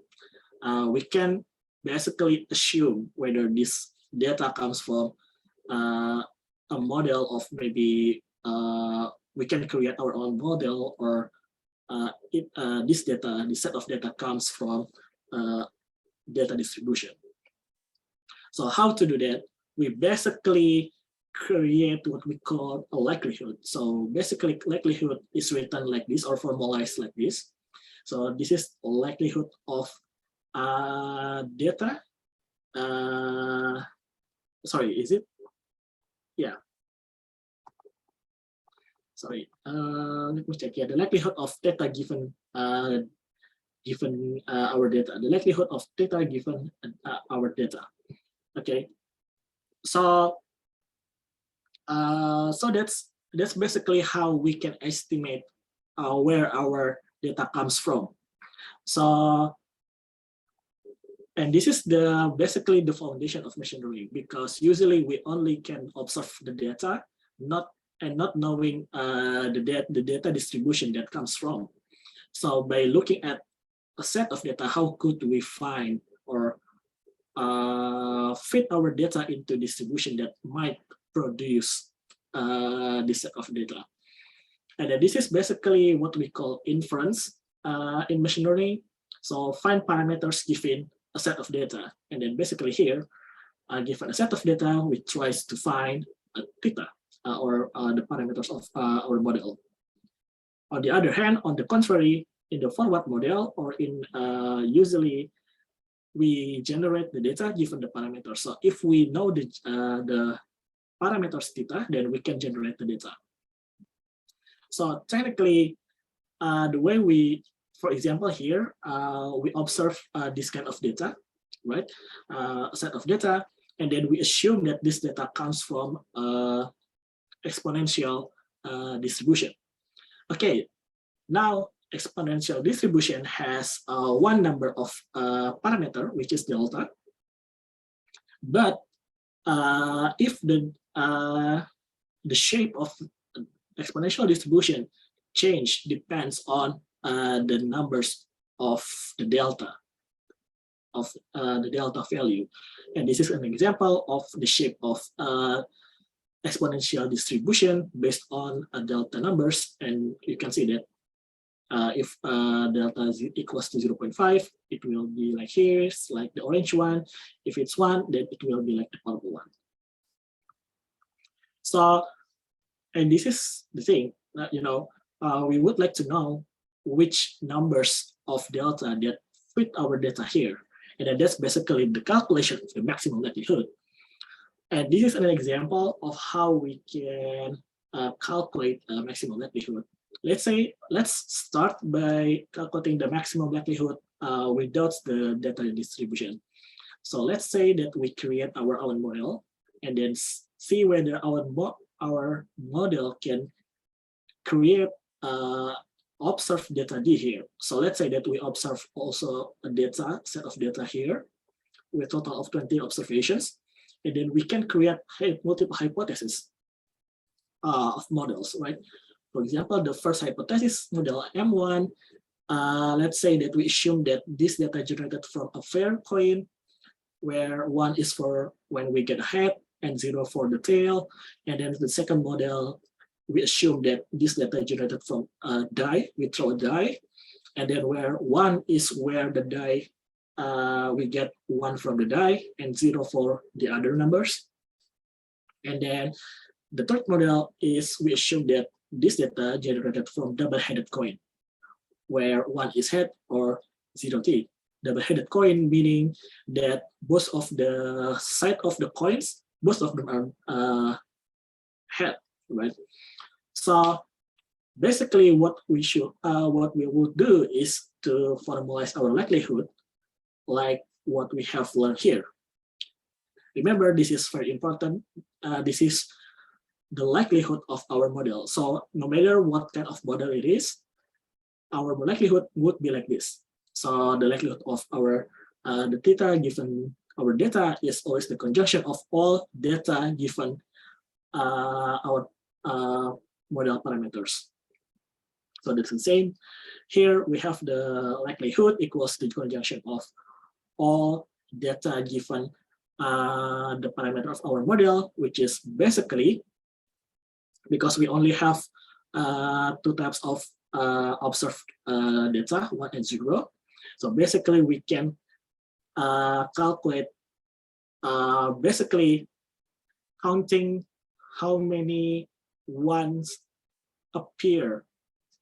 We can basically assume whether this data comes from a model of maybe we can create our own model, or this set of data comes from data distribution. So how to do that? We basically create what we call a likelihood. So basically likelihood is written like this or formalized like this. So this is likelihood of data. Sorry, is it? Yeah. Sorry. Let me check here. The likelihood of data given our data. The likelihood of data given our data. Okay. So that's basically how we can estimate where our data comes from. So And this is basically the foundation of machine learning, because usually we only can observe the data, not knowing the data distribution that comes from. So by looking at a set of data, how could we find or fit our data into distribution that might produce this set of data? And then this is basically what we call inference in machine learning. So find parameters given a set of data, and then basically here, given a set of data, we try to find a theta or the parameters of our model. On the other hand, on the contrary, in the forward model or in usually we generate the data given the parameters. So if we know the parameters theta, then we can generate the data. So technically, the way we, for example, here, we observe this kind of data, right? A set of data, and then we assume that this data comes from exponential distribution. Okay, now exponential distribution has one number of parameter, which is delta. But if the shape of exponential distribution change depends on the numbers of the delta value, and this is an example of the shape of exponential distribution based on delta numbers, and you can see that if delta is equals to 0.5, it will be like here, it's like the orange one. If it's 1, then it will be like the purple one. So, and this is the thing, we would like to know which numbers of delta that fit our data here. And then that's basically the calculation of the maximum likelihood. And this is an example of how we can calculate maximum likelihood. Let's start by calculating the maximum likelihood without the data distribution. So let's say that we create our own model and then see whether our model can create observe data D here. So let's say that we observe also a set of data here with a total of 20 observations, and then we can create multiple hypotheses of models, right? For example, the first hypothesis, model M1, let's say that we assume that this data generated from a fair coin, where 1 is for when we get a head and 0 for the tail. And then the second model, we assume that this data generated from a die, we throw a die, and then where 1 is where the die, we get 1 from the die and 0 for the other numbers. And then the third model is we assume that this data generated from double-headed coin, where 1 is head or 0 tail. Double-headed coin meaning that both of the side of the coins, both of them are head, right? So basically, what we would do is to formalize our likelihood, like what we have learned here. Remember, this is very important. This is the likelihood of our model. So no matter what kind of model it is, our likelihood would be like this. So the likelihood of our the theta given our data is always the conjunction of all data given our model parameters. So that's the same. Here we have the likelihood equals the conjunction of all data given the parameter of our model, which is basically, because we only have two types of observed data, 1 and 0. So basically we can calculate basically counting how many ones appear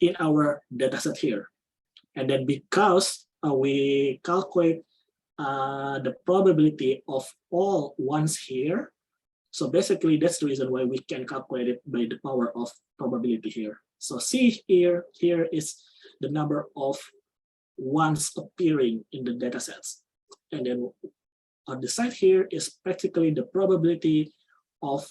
in our dataset here. And then because we calculate the probability of all ones here, so basically that's the reason why we can calculate it by the power of probability here. So see here is the number of ones appearing in the datasets. And then on the side here is practically the probability of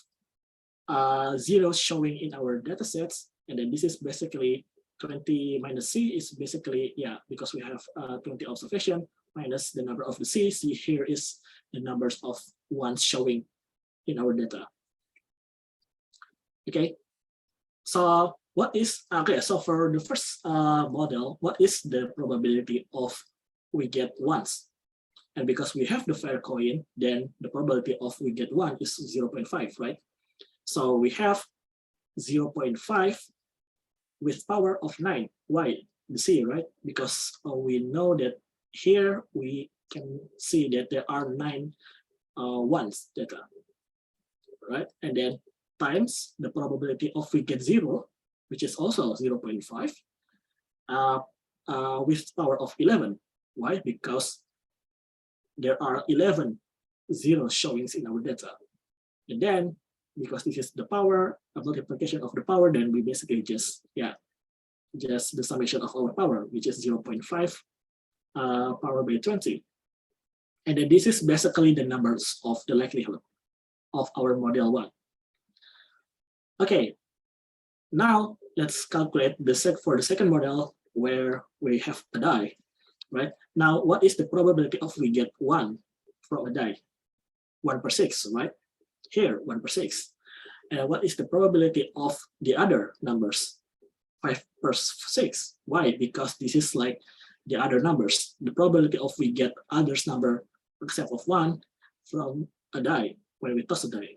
zeros showing in our datasets. And then this is basically 20 minus C is basically, yeah, because we have 20 observation, minus the number of the C. C here is the numbers of ones showing in our data. Okay, so what is, okay, so for the first model, what is the probability of we get ones? And because we have the fair coin, then the probability of we get one is 0.5, right? So we have 0.5 with power of 9. Why? The C, right? Because we know that here we can see that there are 9 ones data, right? And then times the probability of we get 0, which is also 0.5, with power of 11. Why? Because there are 11 zeros showings in our data. And then, because this is the power, a multiplication of the power, then we basically just the summation of our power, which is 0.5 power by 20. And then this is basically the numbers of the likelihood of our model 1. Okay, now let's calculate for the second model where we have a die, right? Now, what is the probability of we get 1 from a die? 1 per 6, right? Here, 1 per 6. And what is the probability of the other numbers? 5 per 6. Why? Because this is like the other numbers. The probability of we get others number except of 1 from a die when we toss a die.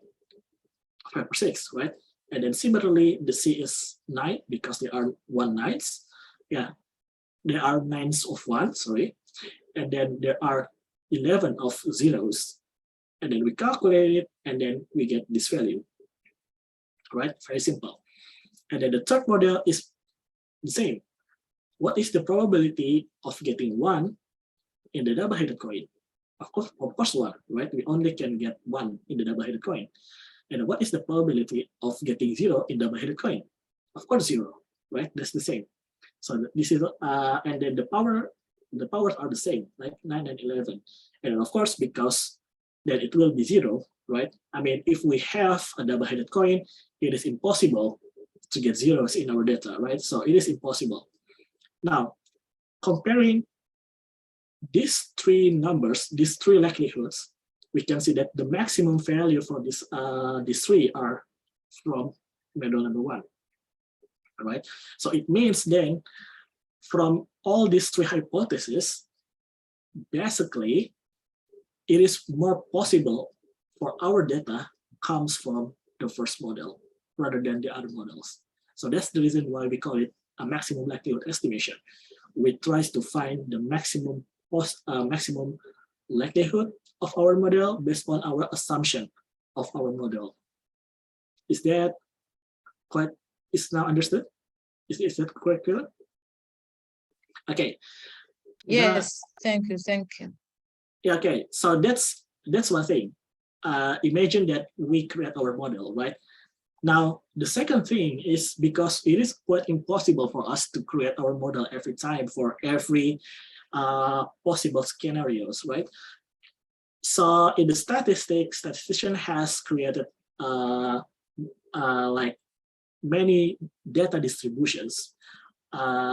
5 per 6, right? And then similarly, the C is 9 because there are 1 nines. Yeah, there are 9s of 1, sorry. And then there are 11 of zeros. And then we calculate it, and then we get this value, right? Very simple. And then the third model is the same. What is the probability of getting 1 in the double-headed coin? Of course 1, right? We only can get 1 in the double-headed coin. And what is the probability of getting 0 in double-headed coin? Of course 0, right? That's the same. So this is and then the powers are the same, like 9 and 11. And of course, because then it will be 0, right? I mean, if we have a double-headed coin, it is impossible to get zeros in our data, right? So it is impossible. Now, comparing these 3 numbers, these 3 likelihoods, we can see that the maximum value for these 3 are from model number 1, right? So it means then from all these 3 hypotheses, basically, it is more possible for our data comes from the first model rather than the other models. So that's the reason why we call it a maximum likelihood estimation. We try to find the maximum likelihood of our model based on our assumption of our model. Is that is now understood? Is that quite clear? Okay. Yes, thank you. Yeah, okay, so that's one thing. Imagine that we create our model, right? Now, the second thing is because it is quite impossible for us to create our model every time for every possible scenarios, right? So in the statistician has created like many data distributions.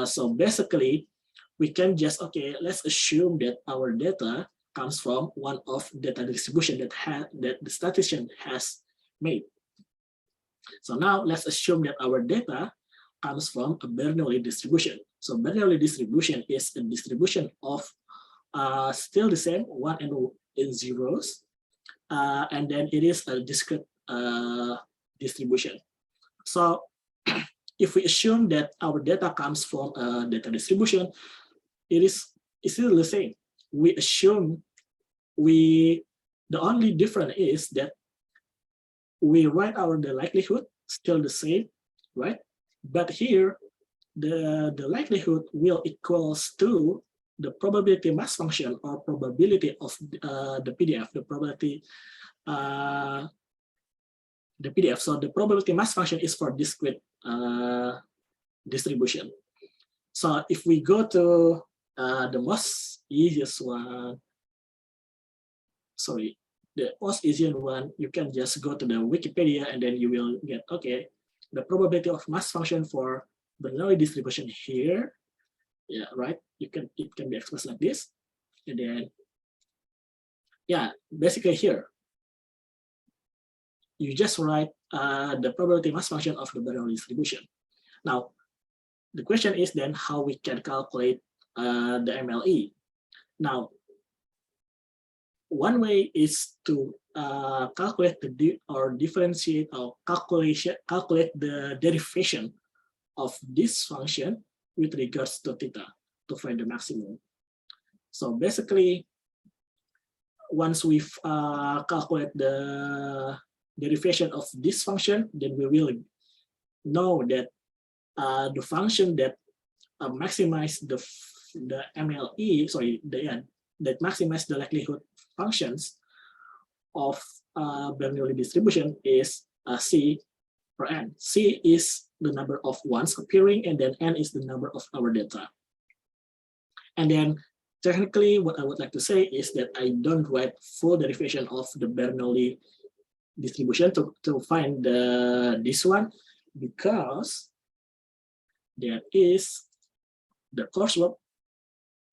So basically, we can just, okay, let's assume that our data comes from one of data distribution that the statistician has made. So now let's assume that our data comes from a Bernoulli distribution. So Bernoulli distribution is a distribution of still the same 1 and zeros, and then it is a discrete distribution. So if we assume that our data comes from a data distribution, it's still the same. We assume the only difference is that we write the likelihood still the same, right? But here the likelihood will equals to the probability mass function or probability of the PDF, the probability the PDF. So the probability mass function is for discrete distribution. So if we go to the most easiest one, sorry, the most easiest one, you can just go to the Wikipedia and then you will get, okay, the probability of mass function for Bernoulli distribution here, yeah, right? It can be expressed like this. And then, yeah, basically here, you just write the probability mass function of the Bernoulli distribution. Now, the question is then how we can calculate the MLE. Now, one way is to calculate or differentiate or calculate the derivation of this function with regards to theta to find the maximum. So basically, once we've calculate the derivation of this function, then we will know that the function that maximize the MLE, that maximize the likelihood functions of Bernoulli distribution is C per n. C is the number of ones appearing, and then n is the number of our data. And then technically, what I would like to say is that I don't write full derivation of the Bernoulli distribution to find this one, because there is the coursework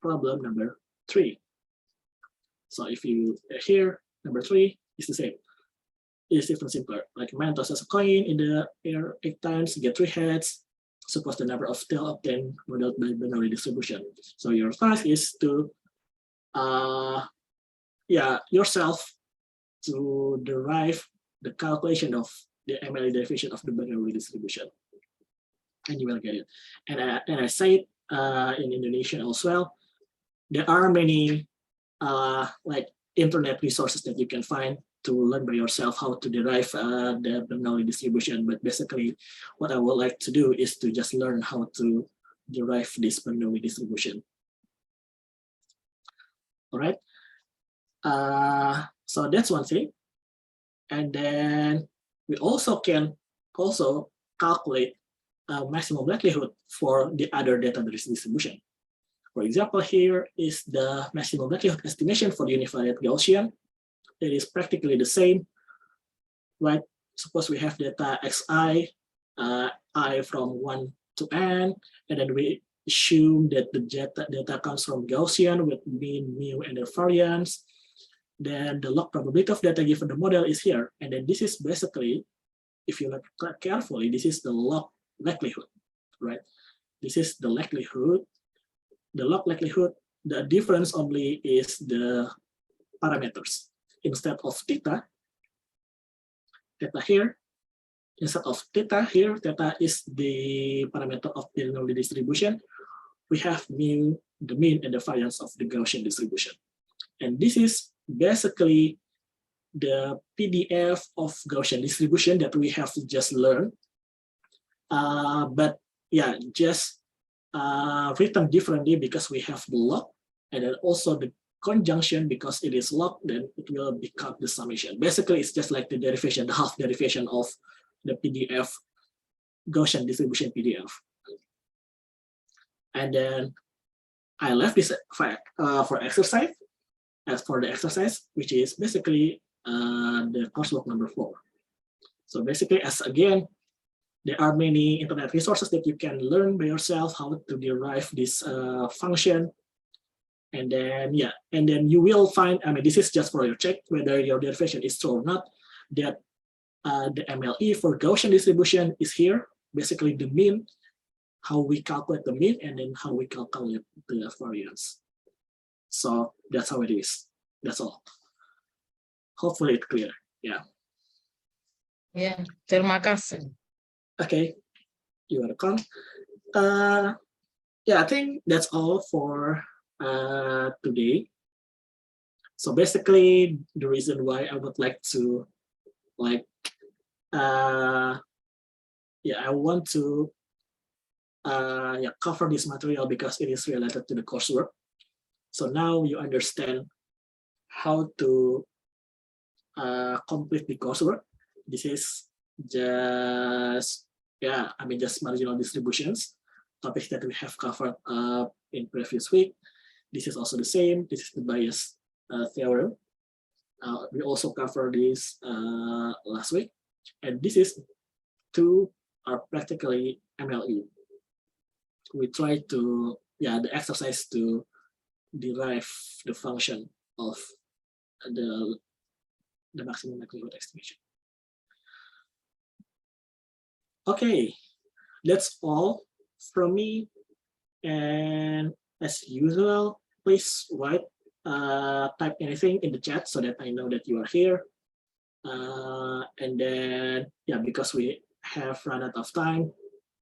problem number 3. So if you here, number 3 is the same. It's even simpler. Like man tosses a coin in the air 8 times, get 3 heads. Suppose the number of tail obtained modeled by Bernoulli distribution. So your task is to yourself to derive the calculation of the MLE derivation of the Bernoulli distribution, and you will get it. And I say in Indonesian as well, there are many like internet resources that you can find to learn by yourself how to derive the Bernoulli distribution. But basically, what I would like to do is to just learn how to derive this Bernoulli distribution. All right. So that's one thing. And then we also can calculate maximum likelihood for the other data distribution. For example, here is the maximum likelihood estimation for the univariate Gaussian. It is practically the same, right? Suppose we have data xi, I from 1 to n, and then we assume that the data comes from Gaussian with mean, mu, and the variance. Then the log probability of data given the model is here. And then this is basically, if you look carefully, this is the log likelihood, right? This is the likelihood. The log likelihood, the difference only is the parameters. Instead of theta here, instead of theta here, theta is the parameter of the Bernoulli distribution. We have mu, the mean, and the variance of the Gaussian distribution. And this is basically the PDF of Gaussian distribution that we have just learned. But yeah, just written differently because we have the log, and then also the conjunction because it is log, then it will become the summation. Basically, it's just like the derivation, the half derivation of the PDF, Gaussian distribution PDF. And then I left this for exercise, as for the exercise, which is basically the coursework number 4. So basically, as again, there are many internet resources that you can learn by yourself how to derive this function. And then, yeah, and then you will find, I mean, this is just for your check whether your derivation is true or not, that the MLE for Gaussian distribution is here, basically the mean, how we calculate the mean, and then how we calculate the variance. So that's how it is. That's all. Hopefully it's clear. Yeah. Yeah, terima kasih. Okay, you're welcome. Yeah, I think that's all for today. So basically, the reason why I would like to I want to cover this material because it is related to the coursework. So now you understand how to complete the coursework. This is just just marginal distributions, topics that we have covered in previous week. This is also the same. This is the Bayes theorem. We also covered this last week, and this is two are practically MLE. We try to the exercise to derive the function of the maximum likelihood estimation. Okay, that's all from me. And as usual, please type anything in the chat so that I know that you are here. And then, yeah, because we have run out of time,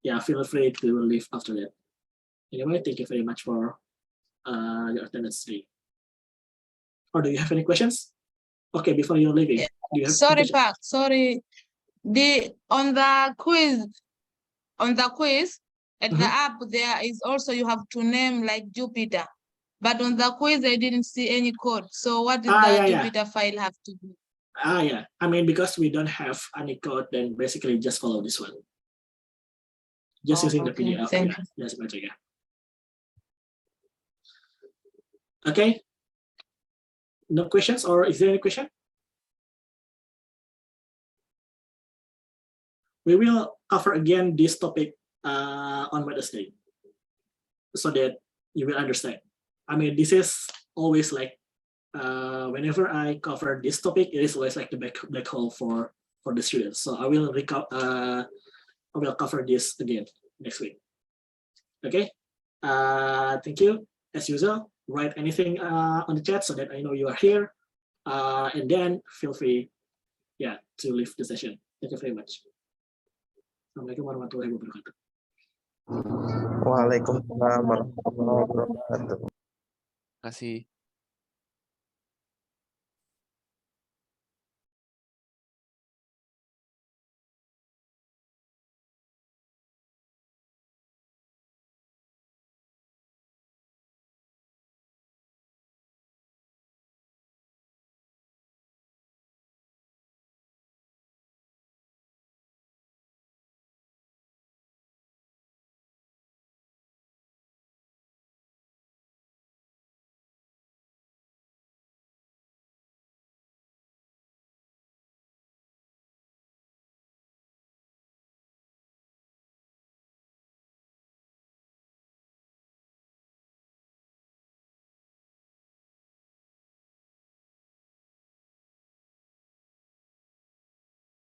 yeah, feel free to leave after that. Anyway, thank you very much for your attendance today. Or do you have any questions? Okay, before you're leaving, do you have Sorry, Park. Sorry. On the quiz at the app, there is also you have to name like Jupyter. But on the quiz, I didn't see any code. So what does the Jupyter file have to do? Yeah. I mean, because we don't have any code, then basically just follow this one. Just using the PDF. Thank you. That's better, yeah. Okay. No questions, or is there any question? We will cover again this topic on Wednesday, so that you will understand. I mean, this is always like whenever I cover this topic, it is always like the black hole for the students. So I will cover this again next week. Okay. Thank you. As usual, write anything on the chat so that I know you are here. And then feel free, to leave the session. Thank you very much. Assalamualaikum warahmatullahi wabarakatuh. Waalaikumsalam warahmatullahi wabarakatuh. Terima kasih.